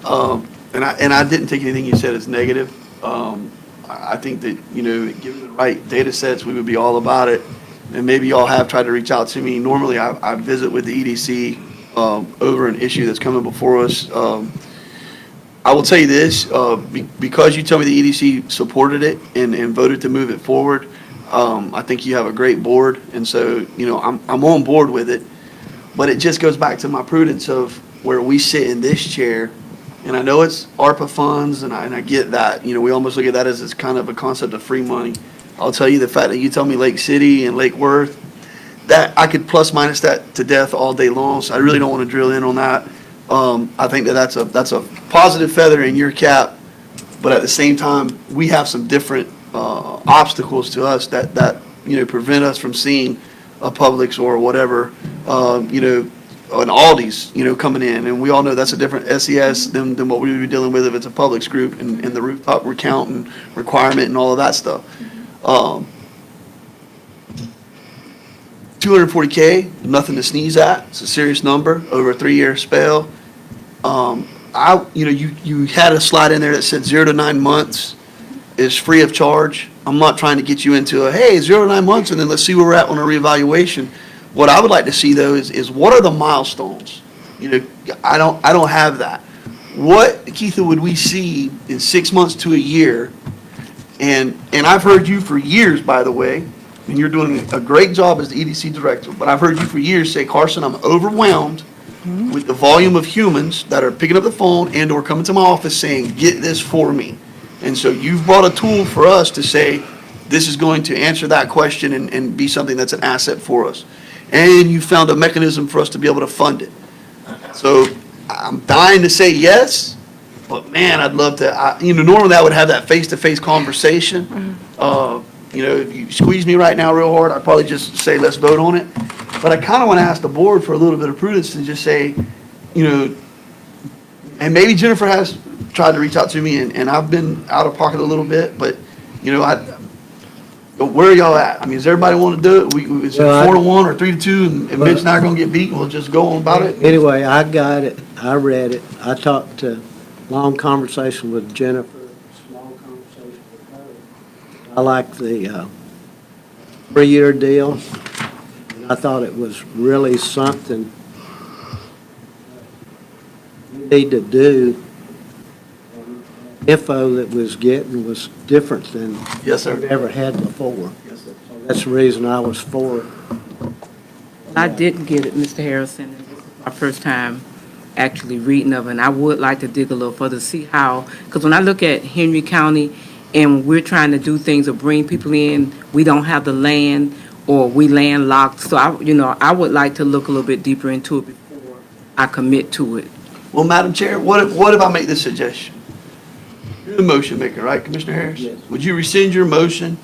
And I didn't take anything you said as negative. I think that, given the right data sets, we would be all about it. And maybe y'all have tried to reach out to me. Normally, I visit with the EDC over an issue that's coming before us. I will tell you this, because you tell me the EDC supported it and voted to move it forward, I think you have a great board, and so, I'm on board with it. But it just goes back to my prudence of where we sit in this chair, and I know it's ARPA funds, and I get that. We almost look at that as kind of a concept of free money. I'll tell you, the fact that you tell me Lake City and Lake Worth, that I could plus minus that to death all day long, so I really don't want to drill in on that. I think that's a positive feather in your cap, but at the same time, we have some different obstacles to us that prevent us from seeing a Publix or whatever, an Aldi's, coming in, and we all know that's a different SES than what we would be dealing with if it's a Publix group and the rooftop recount and requirement and all of that stuff. 240K, nothing to sneeze at. It's a serious number over a 3-year spell. You had a slide in there that said 0 to 9 months is free of charge. I'm not trying to get you into hey, 0 to 9 months, and then let's see where we're at on a reevaluation. What I would like to see though is what are the milestones? I don't have that. What, Keitha, would we see in 6 months to a year? And I've heard you for years, by the way, and you're doing a great job as the EDC director, but I've heard you for years say, Carson, I'm overwhelmed with the volume of humans that are picking up the phone and or coming to my office saying, get this for me. And so you've brought a tool for us to say, this is going to answer that question and be something that's an asset for us. And you found a mechanism for us to be able to fund it. So I'm dying to say yes, but man, I'd love to, normally I would have that face-to-face conversation. If you squeeze me right now real hard, I'd probably just say, let's vote on it. But I kind of want to ask the board for a little bit of prudence and just say, and maybe Jennifer has tried to reach out to me and I've been out of pocket a little bit, but, where are y'all at? I mean, does everybody want to do it? Is it 4-1 or 3-2 and Mitch and I are going to get beat? We'll just go on about it? Anyway, I got it. I read it. I talked to, long conversation with Jennifer, small conversation with her. I like the 3-year deal. And I thought it was really something we need to do. Info that was getting was different than Yes, sir. we've ever had before. So that's the reason I was for it. I didn't get it, Mr. Harrison, and this is my first time actually reading of it, and I would like to dig a little further, see how, because when I look at Henry County and we're trying to do things or bring people in, we don't have the land or we landlocked, so I would like to look a little bit deeper into it before I commit to it. Well, Madam Chair, what if I make this suggestion? You're the motion maker, right, Commissioner Harris? Yes. Would you rescind your motion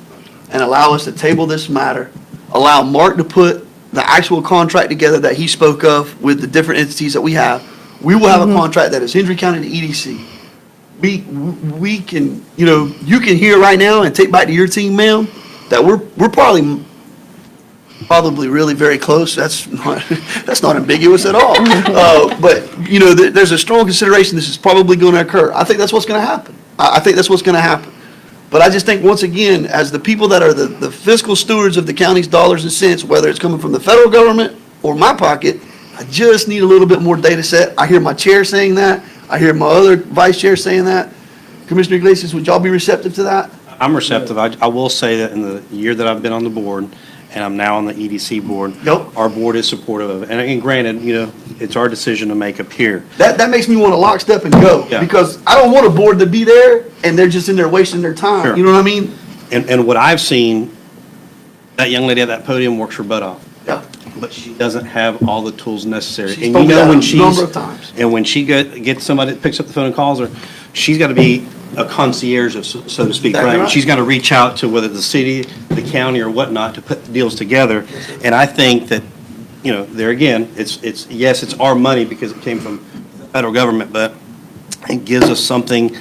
and allow us to table this matter? Allow Mark to put the actual contract together that he spoke of with the different entities that we have. We will have a contract that is Hendry County to EDC. We can, you can hear right now and take back to your team, ma'am, that we're probably really very close. That's not ambiguous at all. But there's a strong consideration this is probably going to occur. I think that's what's going to happen. I think that's what's going to happen. But I just think, once again, as the people that are the fiscal stewards of the county's dollars and cents, whether it's coming from the federal government or my pocket, I just need a little bit more data set. I hear my chair saying that. I hear my other vice chair saying that. Commissioner Iglesias, would y'all be receptive to that? I'm receptive. I will say that in the year that I've been on the board, and I'm now on the EDC board, Yep. our board is supportive of it. And granted, it's our decision to make up here. That makes me want to lock step and go. Yeah. Because I don't want a board to be there and they're just in there wasting their time. Sure. You know what I mean? And what I've seen, that young lady at that podium works her butt off. Yeah. But she doesn't have all the tools necessary. She's And told me that when a number of times. And when she gets somebody that picks up the phone and calls her, she's got to be a concierge, so to speak, Exactly right? right. She's got to reach out to whether the city, the county, or whatnot to put the deals together. And I think that, there again, it's our money because it came from the federal government, but it gives us something,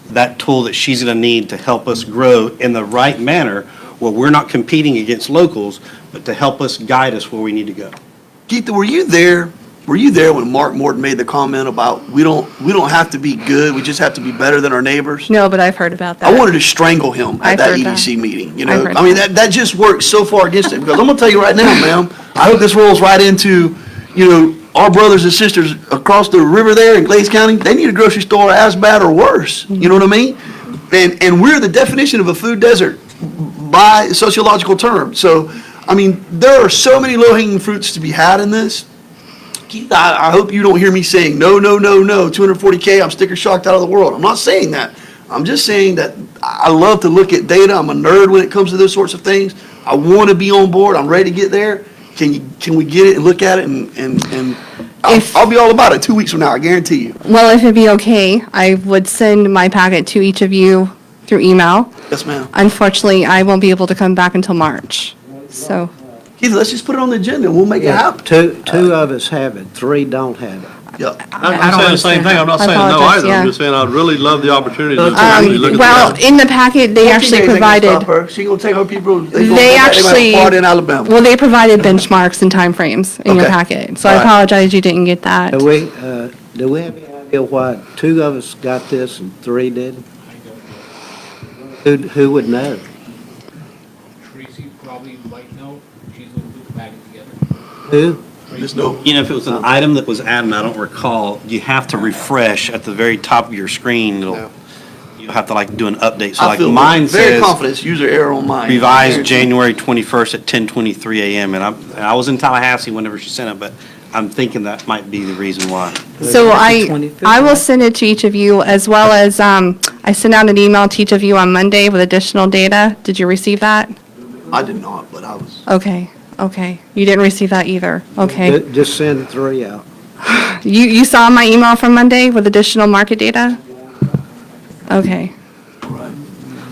that tool that she's going to need to help us grow in the right manner, where we're not competing against locals, but to help us guide us where we need to go. Keith, were you there? Were you there when Mark Morton made the comment about we don't have to be good, we just have to be better than our neighbors? No, but I've heard about that. I wanted to strangle him at I've that heard that. EDC meeting, I've heard I mean, that just works so far against it, because I'm gonna tell you right now, ma'am, I hope this rolls right into, our brothers and sisters across the river there in Glades County, they need a grocery store as bad or worse, you know what I mean? And we're the definition of a food desert by sociological terms, so, I mean, there are so many low-hanging fruits to be had in this. Keith, I hope you don't hear me saying, no, 240K, I'm sticker shocked out of the world. I'm not saying that. I'm just saying that I love to look at data. I'm a nerd when it comes to those sorts of things. I want to be on board. I'm ready to get there. Can we get it and look at it and I'll be all about it 2 weeks from now, I guarantee you. Well, if it'd be okay, I would send my packet to each of you through email. Yes, ma'am. Unfortunately, I won't be able to come back until March, so. Keith, let's just put it on the agenda and we'll make it happen. Two of us have it, three don't have it. Yeah. I'm saying the same thing. I'm not I saying no apologize, either. yeah. I'm just saying I'd really love the opportunity to actually look at Well, that. in the packet, they actually provided, She gonna take her people, they actually, party in Alabama. well, they provided benchmarks and timeframes in your Okay. packet. So I All right. apologize you didn't get that. Do we have any idea why two of us got this and three didn't? Who would know? Tracy probably might know. She's going to put the packet together. Who? Just no. If it was an item that was added, and I don't recall, you have to refresh at the very top of your screen. You'll have to do an update. So I feel mine very says confident, it's user error on mine. revised January 21st at 10:23 a.m. And I was in Tallahassee whenever she sent it, but I'm thinking that might be the reason why. So That's the I 25th, will right? send it to each of you, as well as, I sent out an email to each of you on Monday with additional data. Did you receive that? I did not, but I was. Okay. You didn't receive that either. Okay. Just send three out. You saw my email from Monday with additional market data? Okay.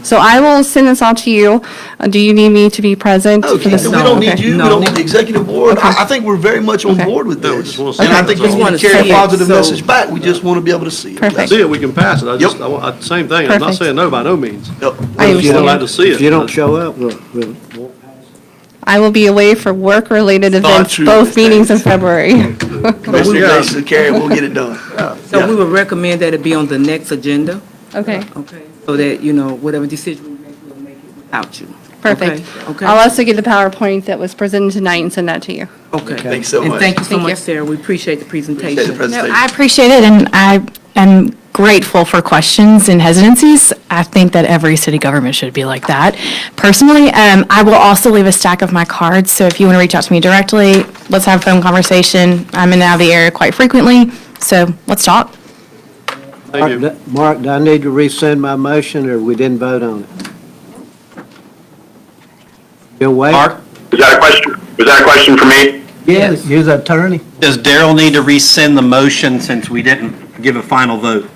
So I will send this all to you. Do you need me to be present No, for this? Keith, we don't need Okay. you, we No. don't need the executive board. Okay. I think we're very much on Okay. board with No, we this. just wanna see And I it, think that's we all. want to carry see a it, positive so- message back, we just want to be able to see it. Perfect. See it, we can pass it. Yep. Same thing. I'm not Perfect. saying no by no means. Yep. I I'd just understand. like to see it. If you don't show up, we'll I will be away for work-related Not events, true, both Ms. meetings in Davis. February. Commissioner Iglesias and Carrie, we'll get it done. So we would recommend that it be on the next agenda, Okay, okay? So that, whatever decision we make, we'll make it without you. perfect. Okay? I'll also get the PowerPoint that was presented tonight and send that to you. Okay. Thanks so And much. thank you so Thank you. much, Sarah. We appreciate the Appreciate the presentation. No, presentation. I appreciate it, and I am grateful for questions and hesitancies. I think that every city government should be like that. Personally, I will also leave a stack of my cards, so if you want to reach out to me directly, let's have a phone conversation. I'm in and out of the area quite frequently, so let's talk. Thank you. Mark, do I need to rescind my motion, or we didn't vote on it? You'll wait? Mark, was that a question for me? Yes. You're the attorney? Does Daryl need to rescind the motion since we didn't give a final vote?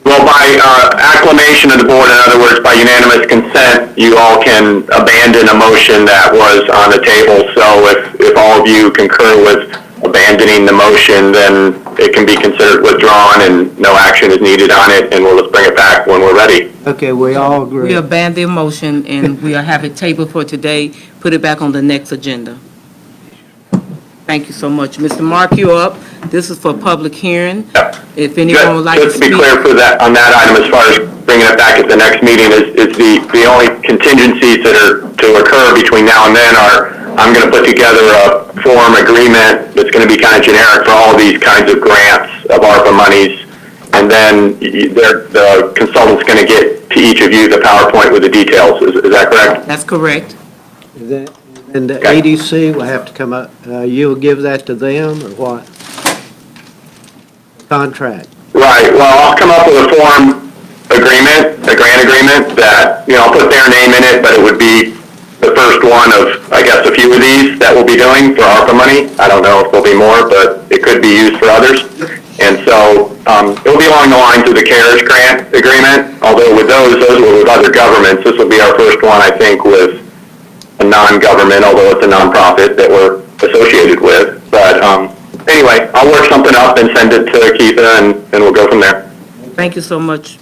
Well, by acclamation of the board, in other words, by unanimous consent, you all can abandon a motion that was on the table. So if all of you concur with abandoning the motion, then it can be considered withdrawn and no action is needed on it, and we'll just bring it back when we're ready. Okay, we all agree. We abandon the motion, and we have it tabled for today. Put it back on the next agenda. Thank you so much. Mr. Mark, you're up. This is for public hearing. Yep. If anyone would like to Just to be speak. clear for that, on that item, as far as bringing it back at the next meeting, is the only contingencies that are to occur between now and then are, I'm going to put together a form agreement that's going to be kind of generic for all these kinds of grants of ARPA monies, and then the consultant's going to get to each of you the PowerPoint with the details. Is that correct? That's correct. And the Okay. ADC will have to come up, you will give that to them, or what? Contract. Right, well, I'll come up with a form agreement, a grant agreement that, I'll put their name in it, but it would be the first one of, I guess, a few of these that we'll be doing for ARPA money. I don't know if there'll be more, but it could be used for others. And so, it'll be along the lines of the CARES grant agreement, although with those were with other governments. This will be our first one, I think, with a non-government, although it's a nonprofit that we're associated with. But, anyway, I'll work something up and send it to Keitha, and we'll go from there. Thank you so much.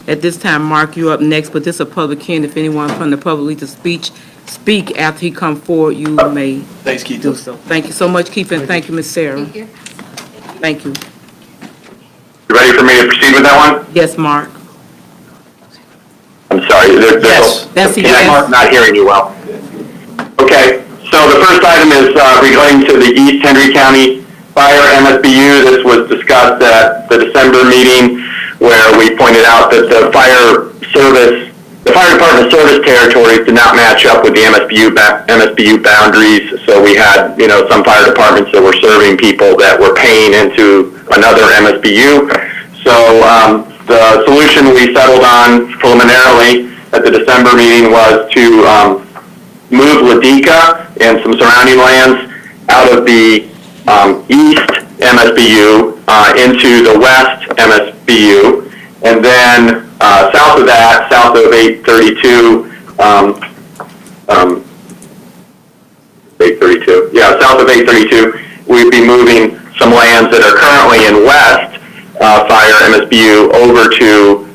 At this time, Mark, you're up next, but this is a public hearing. If anyone from the public needs to speak after he come forward, you may Thanks, Keith. do so. Thank you so much, Keith, and thank you, Ms. Sarah. Thank you. You ready for me to proceed with that one? Yes, Mark. I'm sorry. Yes. That's a Yeah, yes. I'm not hearing you well. Okay, so the first item is relating to the East Hendry County Fire MSBU. This was discussed at the December meeting where we pointed out that the fire department service territories did not match up with the MSBU boundaries. So we had, some fire departments that were serving people that were paying into another MSBU. So the solution we settled on preliminarily at the December meeting was to move Ladika and some surrounding lands out of the east MSBU into the west MSBU, and then south of that, south of 832, south of 832, we'd be moving some lands that are currently in west Fire MSBU over to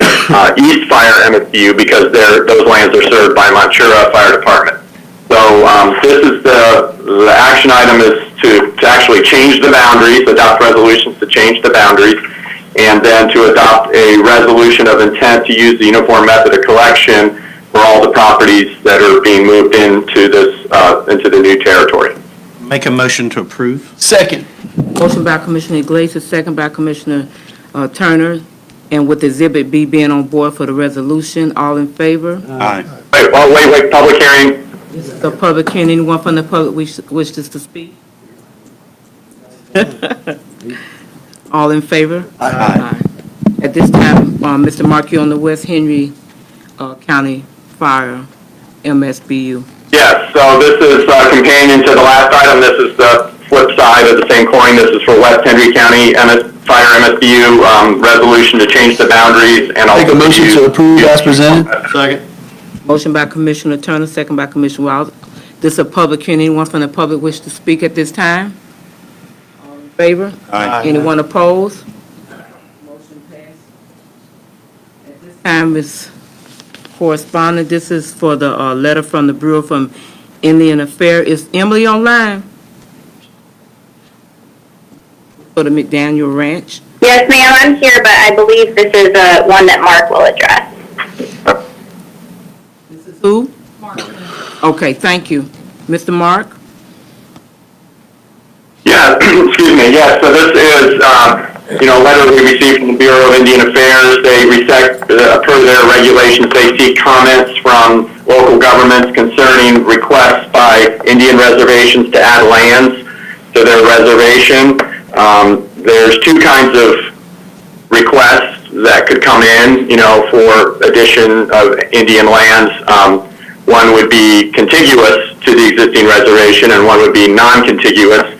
East Fire MSBU because those lands are served by Manchura Fire Department. So this is the action item is to actually change the boundaries, adopt resolutions to change the boundaries, and then to adopt a resolution of intent to use the uniform method of collection for all the properties that are being moved into into the new territory. Make a motion to approve? Second. Motion by Commissioner Iglesias, second by Commissioner Turner, and with Exhibit B being on board for the resolution. All in favor? Aye. Wait, public hearing. This is a public hearing. Anyone from the public wishes to speak? All in favor? Aye. At this time, Mr. Mark, you're on the West Hendry County Fire MSBU. Yes, so this is companion to the last item. This is the flip side of the same coin. This is for West Hendry County Fire MSBU resolution to change the boundaries and also Make a motion to approve as presented. Second. Motion by Commissioner Turner, second by Commissioner Wild. This is a public hearing. Anyone from the public wish to speak at this time? All in favor? Aye. Anyone opposed? Motion passed. At this time is correspondence. This is for the letter from the Bureau from Indian Affairs. Is Emily online? For the McDaniel Ranch. Yes, ma'am, I'm here, but I believe this is one that Mark will address. This is who? Mark. Okay, thank you. Mr. Mark? Yeah, excuse me. Yeah, so this is, a letter we received from the Bureau of Indian Affairs. They per their regulations, they seek comments from local governments concerning requests by Indian reservations to add lands to their reservation. There's two kinds of requests that could come in, for addition of Indian lands. One would be contiguous to the existing reservation, and one would be non-contiguous.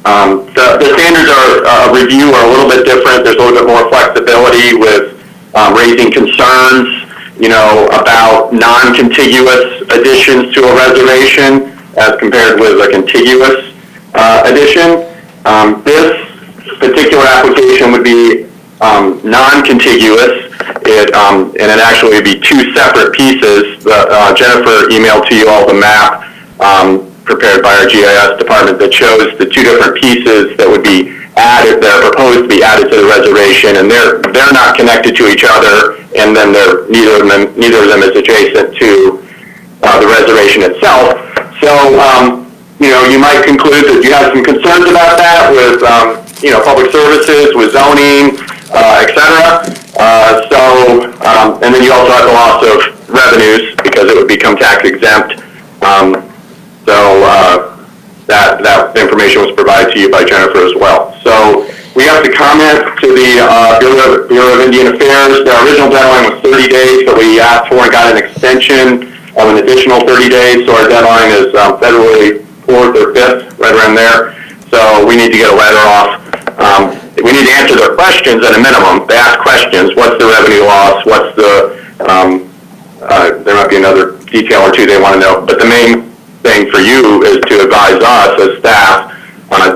The standards of review are a little bit different. There's a little bit more flexibility with raising concerns, about non-contiguous additions to a reservation as compared with a contiguous addition. This particular application would be non-contiguous. And it actually would be two separate pieces. Jennifer emailed to you all the map prepared by our GIS department that shows the two different pieces that would be added, that are proposed to be added to the reservation, and they're not connected to each other, and then neither of them is adjacent to the reservation itself. So, you might conclude that you have some concerns about that with, public services, with zoning, et cetera. And then you also have the loss of revenues because it would become tax exempt. That information was provided to you by Jennifer as well. So we have to comment to the Bureau of Indian Affairs. The original deadline was 30 days, but we asked for and got an extension of an additional 30 days. So our deadline is February 4th or 5th, right around there. So we need to get a letter off. We need to answer their questions at a minimum. They ask questions. What's the revenue loss? What's the, there might be another detail or two they want to know. But the main thing for you is to advise us as staff,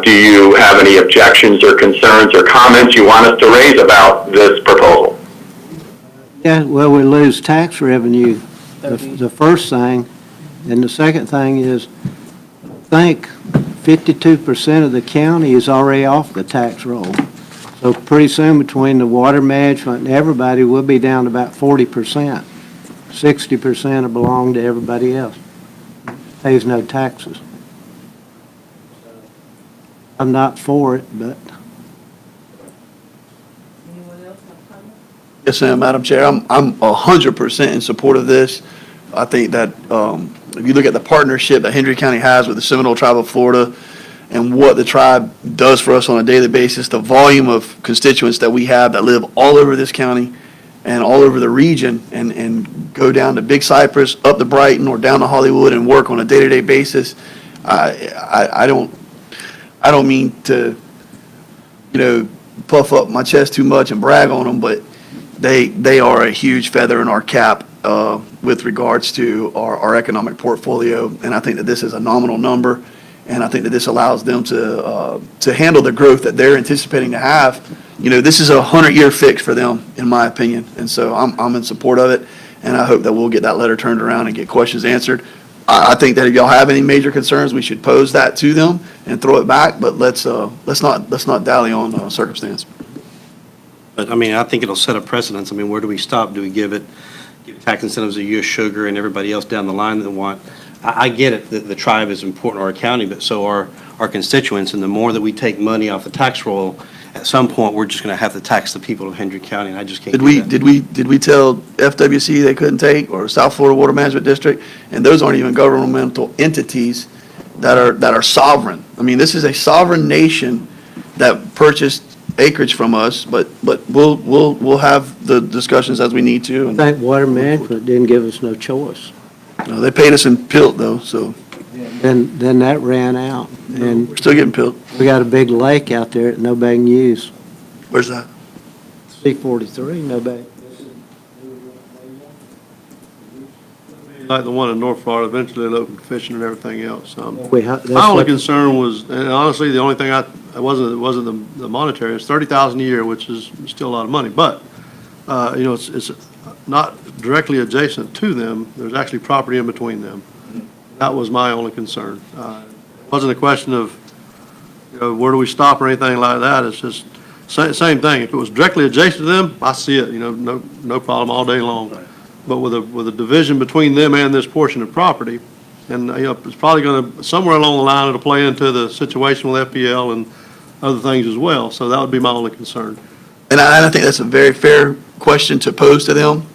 do you have any objections or concerns or comments you want us to raise about this proposal? Yeah, well, we lose tax revenue, the first thing. And the second thing is, I think 52% of the county is already off the tax roll. So pretty soon, between the water management and everybody, we'll be down to about 40%. 60% will belong to everybody else. Pays no taxes. I'm not for it, but Yes, ma'am, Madam Chair, I'm 100% in support of this. I think that if you look at the partnership that Hendry County has with the Seminole Tribe of Florida and what the tribe does for us on a daily basis, the volume of constituents that we have that live all over this county and all over the region and go down to Big Cypress, up to Brighton, or down to Hollywood and work on a day-to-day basis, I don't mean to, puff up my chest too much and brag on them, but they are a huge feather in our cap with regards to our economic portfolio, and I think that this is a nominal number, and I think that this allows them to handle the growth that they're anticipating to have. This is a 100-year fix for them, in my opinion, and so I'm in support of it, and I hope that we'll get that letter turned around and get questions answered. I think that if y'all have any major concerns, we should pose that to them and throw it back, but let's not dally on circumstance. But, I think it'll set a precedence. Where do we stop? Do we give tax incentives to U.S. Sugar and everybody else down the line that want? I get it, that the tribe is important to our county, but so are our constituents, and the more that we take money off the tax roll, at some point, we're just going to have to tax the people of Hendry County, and I just can't do that. Did we tell FWC they couldn't take, or South Florida Water Management District? And those aren't even governmental entities that are sovereign. This is a sovereign nation that purchased acreage from us, but we'll have the discussions as we need to. I think water management didn't give us no choice. They paid us in pilt though, so Then that ran out, and we're still getting pilt. we got a big lake out there that nobody can use. Where's that? C-43, nobody. Like the one in North Florida, eventually they'll open fishing and everything else. That's My only what- concern was, and honestly, the only thing it wasn't the monetary, it's $30,000 a year, which is still a lot of money, but, it's not directly adjacent to them, there's actually property in between them. That was my only concern. It wasn't a question of, where do we stop or anything like that, it's just, same thing, if it was directly adjacent to them, I see it, no problem all day long. But with a division between them and this portion of property, and, it's probably gonna, somewhere along the line, it'll play into the situation with FPL and other things as well, so that would be my only concern. And I think that's a very fair question to pose to them.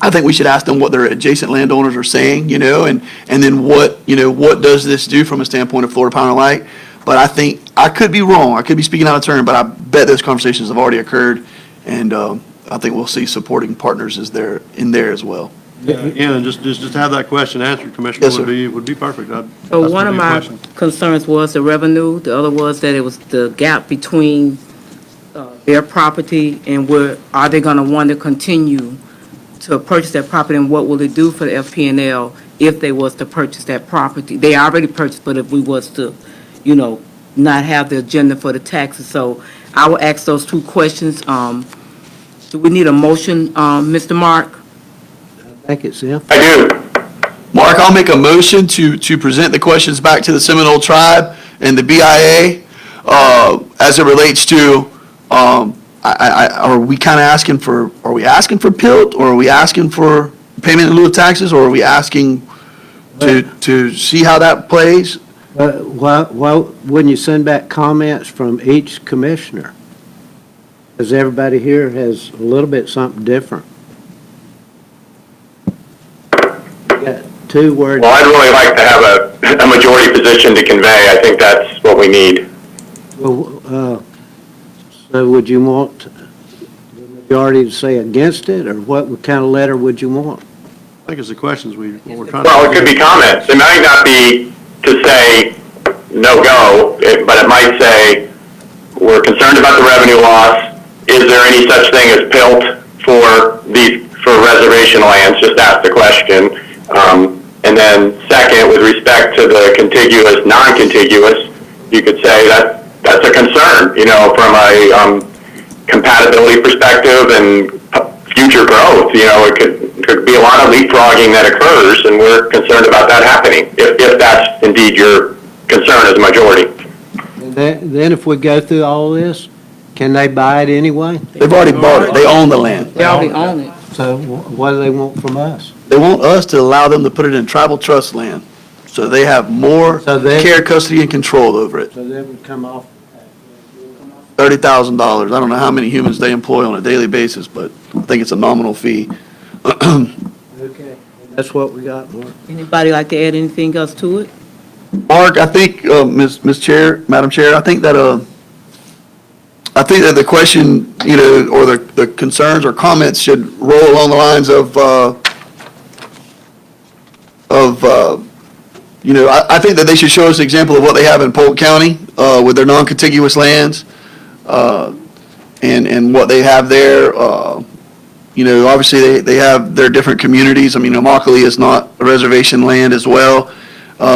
I think we should ask them what their adjacent landowners are saying, and then what does this do from a standpoint of Florida Power and Light? But I think, I could be wrong, I could be speaking out of turn, but I bet those conversations have already occurred, and I think we'll see supporting partners in there as well. Yeah, and just have that question answered, Commissioner, Yes, sir. would be perfect. So one of my concerns was the revenue, the other was that it was the gap between their property and where, are they gonna want to continue to purchase that property, and what will it do for the FPNL if they was to purchase that property? They already purchased, but if we was to, not have the agenda for the taxes, so I will ask those two questions. Do we need a motion, Mr. Mark? I think it's them. I do. Mark, I'll make a motion to present the questions back to the Seminole Tribe and the BIA as it relates to, are we kind of asking for, are we asking for PILT, or are we asking for payment in lieu of taxes, or are we asking to see how that plays? Why wouldn't you send back comments from each commissioner? Because everybody here has a little bit something different. You got two words. Well, I'd really like to have a majority position to convey. I think that's what we need. Well, so would you want the majority to say against it, or what kind of letter would you want? I think it's the questions what we're trying to. Well, it could be comments. It might not be to say no go, but it might say, we're concerned about the revenue loss. Is there any such thing as PILT for reservation lands? Just ask the question. And then second, with respect to the contiguous, non-contiguous, you could say that's a concern, from a compatibility perspective and future growth. It could be a lot of leapfrogging that occurs, and we're concerned about that happening, if that's indeed your concern as a majority. Then if we go through all this, can they buy it anyway? They've already bought it. They own the land. They already own it. So what do they want from us? They want us to allow them to put it in tribal trust land, so they have more So they- care, custody, and control over it. So that would come off. $30,000. I don't know how many humans they employ on a daily basis, but I think it's a nominal fee. Okay. That's what we got, Mark. Anybody like to add anything else to it? Mark, I think, Ms. Chair, Madam Chair, I think that the question, or the concerns or comments should roll along the lines of, I think that they should show us an example of what they have in Polk County with their non-contiguous lands, and what they have there. Obviously, they have their different communities. I mean, Immokalee is not a reservation land as well.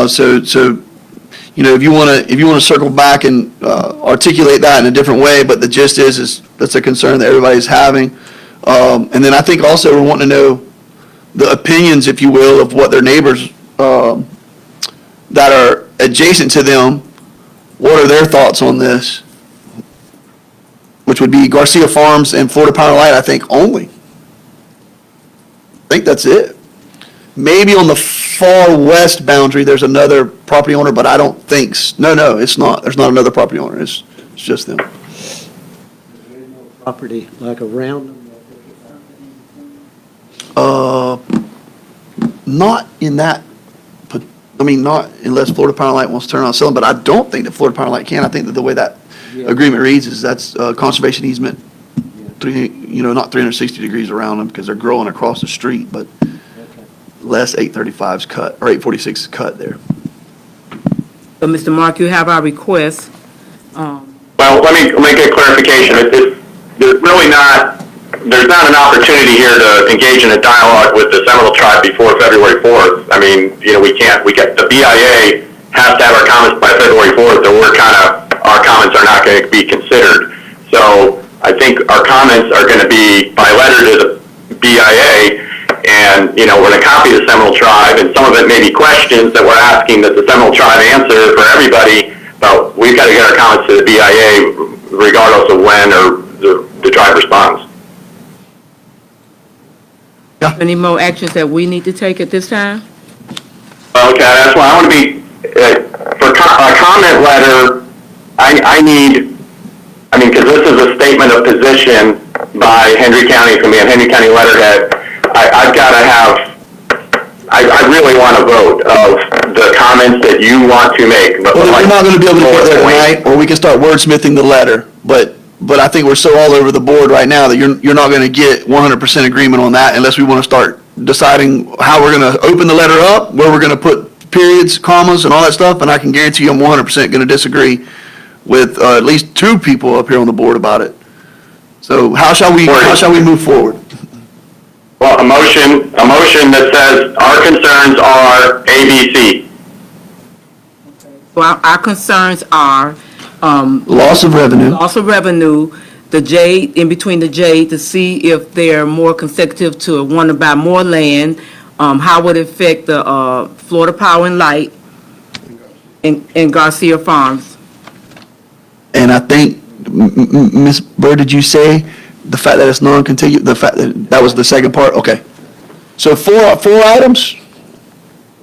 So if you want to circle back and articulate that in a different way, but the gist is that's a concern that everybody's having. And then I think also we're wanting to know the opinions, if you will, of what their neighbors that are adjacent to them, what are their thoughts on this? Which would be Garcia Farms and Florida Power and Light, I think, only. I think that's it. Maybe on the far west boundary, there's another property owner, but I don't think, no, it's not. There's not another property owner. It's just them. Property like around them. Not in that, not unless Florida Power and Light wants to turn around and sell them, but I don't think that Florida Power and Light can. I think that the way that agreement reads is that's conservation easement, not 360 degrees around them because they're growing across the street, but less 835's cut, or 846 cut there. So, Mr. Mark, you have our request. Well, let me make a clarification. There's not an opportunity here to engage in a dialogue with the Seminole Tribe before February 4th. I mean, the BIA has to have our comments by February 4th, or our comments are not going to be considered. So I think our comments are going to be by letter to the BIA, and, we're going to copy the Seminole Tribe, and some of it may be questions that we're asking that the Seminole Tribe answer for everybody, but we've got to get our comments to the BIA regardless of when or the tribe responds. Any more actions that we need to take at this time? Okay, that's why I want to be, for a comment letter, I need, because this is a statement of position by Hendry County, from me, and Hendry County letterhead. I've got to have, I really want a vote of the comments that you want to make. Well, we're not going to be able to get there tonight, or we can start wordsmithing the letter, but I think we're so all over the board right now that you're not going to get 100% agreement on that unless we want to start deciding how we're going to open the letter up, where we're going to put periods, commas, and all that stuff, and I can guarantee you I'm 100% going to disagree with at least two people up here on the board about it. So how shall we move forward? Well, a motion that says our concerns are A, B, C. So our concerns are, Loss of revenue. loss of revenue, the J, in between the J, to see if they're more consecutive to want to buy more land, how would it affect the Florida Power and Light and Garcia Farms. And I think, Ms. Bird, did you say the fact that it's non-contiguous, the fact that was the second part? Okay. So four items?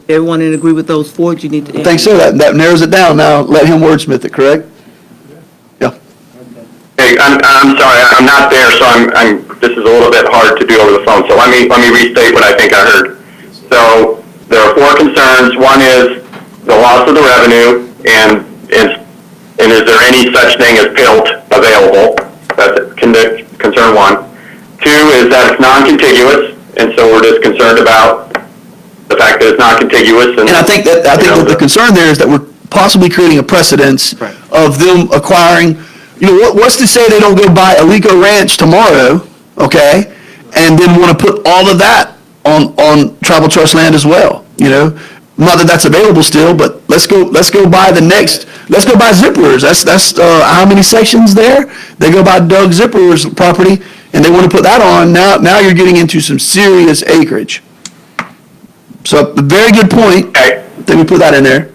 Everyone in agree with those four? You need to. I think so. That narrows it down. Now, let him wordsmith it, correct? Yeah. Hey, I'm sorry, I'm not there, so this is a little bit hard to do over the phone, so let me restate what I think I heard. So, there are four concerns. One is the loss of the revenue, and is there any such thing as PILT available? That's concern one. Two is that it's non-contiguous, and so we're just concerned about the fact that it's not contiguous. And I think that the concern there is that we're possibly creating a precedence of them acquiring, what's to say they don't go buy Alico Ranch tomorrow, okay? And then want to put all of that on tribal trust land as well, Not that that's available still, but let's go buy let's go buy Zipperers. That's how many sections there? They go buy Doug Zipperer's property and they want to put that on. Now you're getting into some serious acreage. So, a very good point. Okay. Then we put that in there.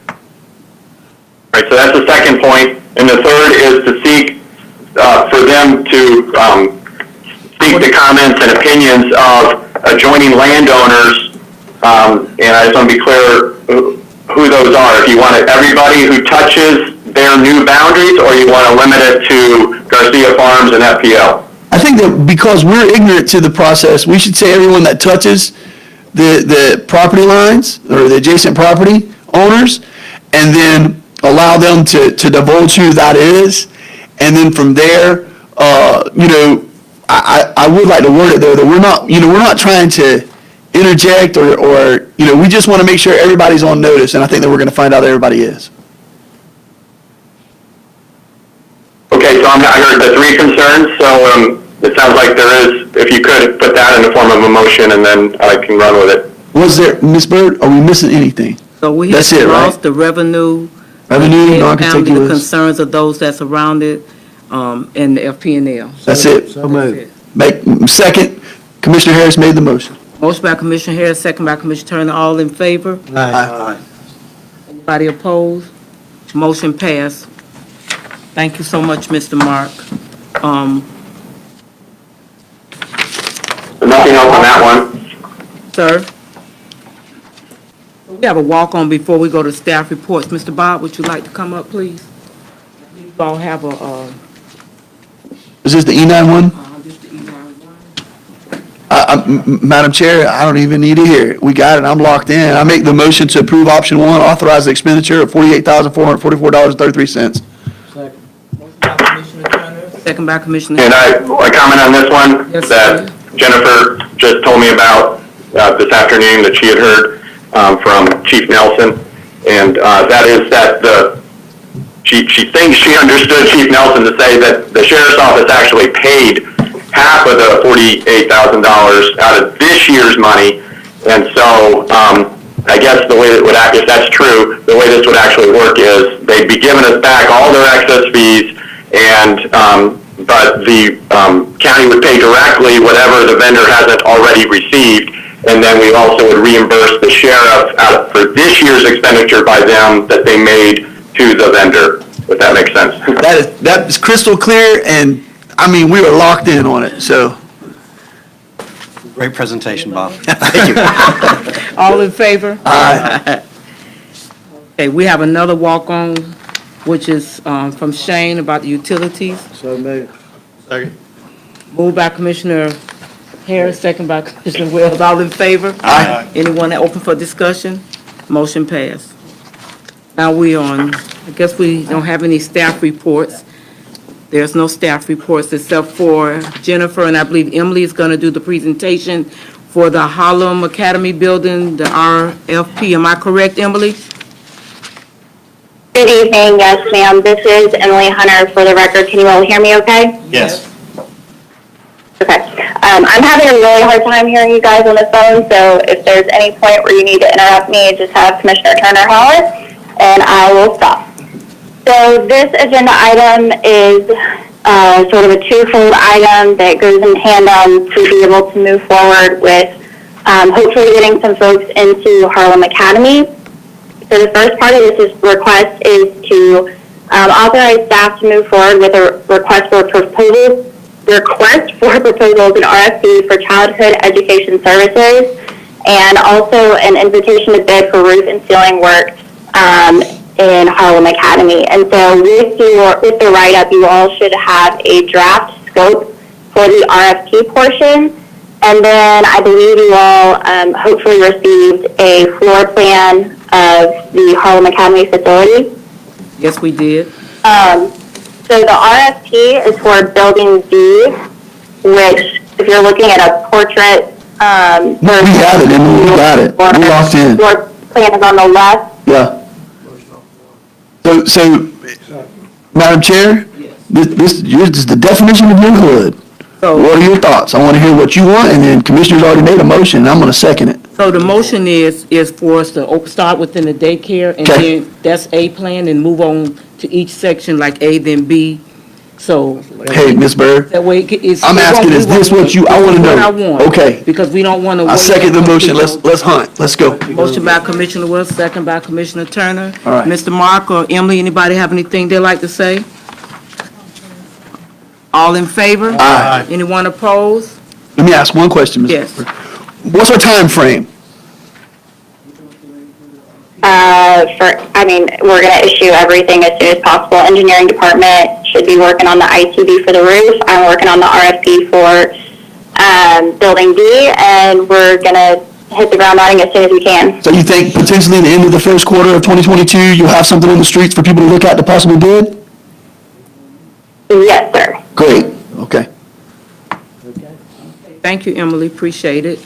Right, so that's the second point. And the third is to seek, for them to seek the comments and opinions of adjoining landowners. And I just want to be clear who those are. If you want everybody who touches their new boundaries, or you want to limit it to Garcia Farms and FPL? I think that because we're ignorant to the process, we should say everyone that touches the property lines or the adjacent property owners, and then allow them to divulge who that is. And then from there, I would like to word it though, that we're not trying to interject or we just want to make sure everybody's on notice, and I think that we're going to find out that everybody is. Okay, so I heard the three concerns, so it sounds like there is, if you could put that in the form of a motion, and then I can run with it. Was there, Ms. Bird, are we missing anything? So we have That's it, right? lost the revenue. Revenue, The non-contiguous. concerns of those that surround it, and the FP&L. That's it. So moved. Second, Commissioner Harris made the motion. Motion by Commissioner Harris, second by Commissioner Turner, all in favor? Aye. Anybody opposed? Motion passed. Thank you so much, Mr. Mark. Nothing else on that one. Sir? We have a walk-on before we go to staff reports. Mr. Bob, would you like to come up, please? You all have Is this the E9 one? just the email. Madam Chair, I don't even need to hear it. We got it. I'm locked in. I make the motion to approve option one, authorize the expenditure of $48,444.33. Second. Motion by Commissioner Turner, second by Commissioner. And I comment on this one, Yes, that sir. Jennifer just told me about this afternoon, that she had heard from Chief Nelson, and that is that she thinks she understood Chief Nelson to say that the sheriff's office actually paid half of the $48,000 out of this year's money, and so I guess the way that would act, if that's true, the way this would actually work is they'd be giving us back all their excess fees, and but the county would pay directly whatever the vendor hasn't already received, and then we also would reimburse the sheriff for this year's expenditure by them that they made to the vendor, if that makes sense. That is crystal clear, and I mean, we were locked in on it, so. Great presentation, Bob. Thank you. All in favor? Aye. Okay, we have another walk-on, which is from Shane about the utilities. So moved. Second. Moved by Commissioner Harris, second by Commissioner Wells. All in favor? Aye. Anyone that open for discussion? Motion passed. Now we on, I guess we don't have any staff reports. There's no staff reports except for Jennifer, and I believe Emily is going to do the presentation for the Harlem Academy building, the RFP. Am I correct, Emily? Good evening, yes ma'am. This is Emily Hunter for the record. Can you all hear me okay? Yes. Okay. I'm having a really hard time hearing you guys on the phone, so if there's any point where you need to interrupt me, just have Commissioner Turner holler, and I will stop. So this agenda item is sort of a twofold item that goes in tandem to be able to move forward with hopefully getting some folks into Harlem Academy. So the first part of this request is to Authorize staff to move forward with a request for proposals and RFP for childhood education services, and also an invitation to bid for roof and ceiling work in Harlem Academy. And so with the write-up, you all should have a draft scope for the RFP portion. And then I believe you all hopefully received a floor plan of the Harlem Academy facility. Yes, we did. So the RFP is for Building D, which, if you're looking at a portrait, We got it, Emily, we got it. We locked in. Floor plan is on the left. Yeah. So, Madam Chair, this is the definition of your hood. What are your thoughts? I want to hear what you want, and then Commissioner's already made a motion, and I'm going to second it. So the motion is for us to start within the daycare, and Okay. then that's A plan, and move on to each section like A, then B. So. Hey, Ms. Bird, That way it's. I'm asking, is this what you, I want to know. What I want. Okay. Because we don't want to. I second the motion. Let's hunt. Let's go. Motion by Commissioner Wilson, second by Commissioner Turner. All right. Mr. Mark or Emily, anybody have anything they'd like to say? All in favor? Aye. Anyone opposed? Let me ask one question, Ms. Yes. Bird. What's our time frame? We're going to issue everything as soon as possible. Engineering department should be working on the ITB for the roof. I'm working on the RFP for Building D, and we're going to hit the ground running as soon as we can. So you think potentially in the end of the first quarter of 2022, you'll have something on the streets for people to look at to possibly bid? Yes, sir. Great, okay. Thank you, Emily, appreciate it.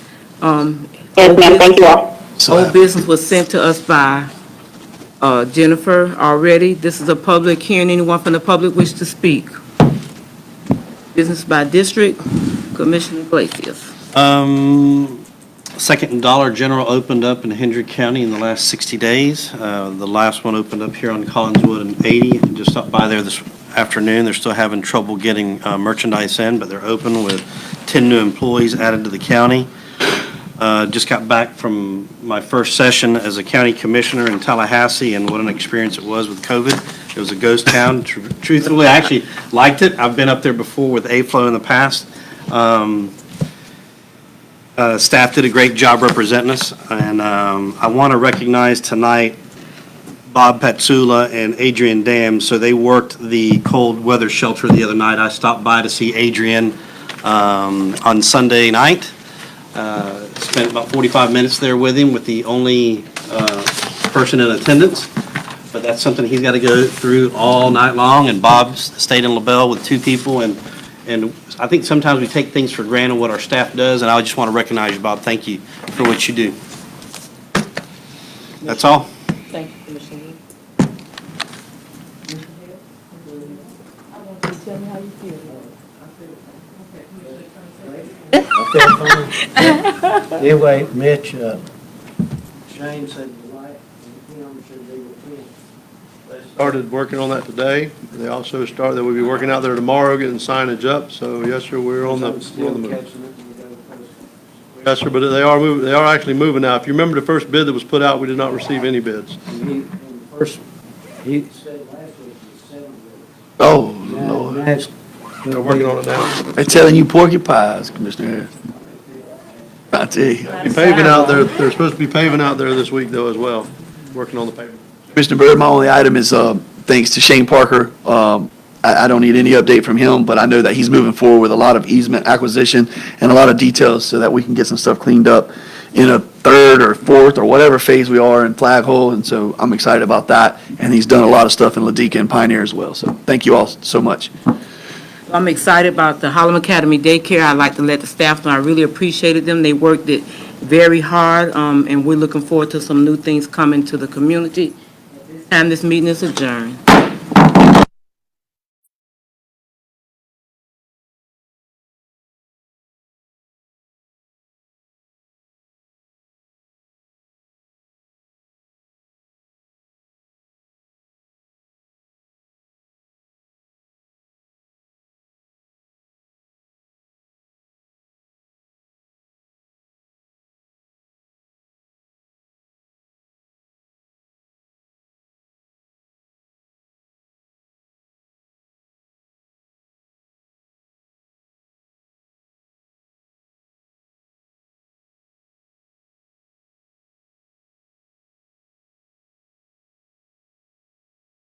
Yes, ma'am. Thank you all. Old business was sent to us by Jennifer already. This is a public hearing. Anyone from the public wish to speak? Business by district, Commissioner Glacius. Second and Dollar General opened up in Hendry County in the last 60 days. The last one opened up here on Collinswood and 80. Just stopped by there this afternoon. They're still having trouble getting merchandise in, but they're open with 10 new employees added to the county. Just got back from my first session as a county commissioner in Tallahassee, and what an experience it was with COVID. It was a ghost town. Truthfully, I actually liked it. I've been up there before with A-Flow in the past. Staff did a great job representing us, and I want to recognize tonight Bob Patsula and Adrian Dam. So they worked the cold weather shelter the other night. I stopped by to see Adrian on Sunday night. Spent about 45 minutes there with him, with the only person in attendance. But that's something he's got to go through all night long, and Bob stayed in LaBelle with 2 people, and I think sometimes we take things for granted what our staff does, and I just want to recognize you, Bob. Thank you for what you do. That's all. Thank you, Commissioner. I want you to tell me how you feel. Anyway, Mitch, Shane said the light and Kim should be with him. They started working on that today. They also started, they will be working out there tomorrow, getting signage up. So yes, sir, we're on the move. Catching it and we go post it. Yes, sir, but they are moving, they are actually moving now. If you remember the first bid that was put out, we did not receive any bids. And first, he said last week it was 7 weeks. Oh, Now Lord. it's They're working on it now. They're telling you porcupines, Commissioner Harris. I tell you. Be paving out there, they're supposed to be paving out there this week though as well, working on the pavement. Commissioner Bird, my only item is, thanks to Shane Parker. I don't need any update from him, but I know that he's moving forward with a lot of easement acquisition and a lot of details so that we can get some stuff cleaned up in a 3rd or 4th or whatever phase we are in Flag Hole. And so I'm excited about that. And he's done a lot of stuff in Ladika and Pioneer as well. So thank you all so much. I'm excited about the Harlem Academy daycare. I'd like to let the staff know I really appreciated them. They worked it very hard, and we're looking forward to some new things coming to the community. At this time, this meeting is adjourned.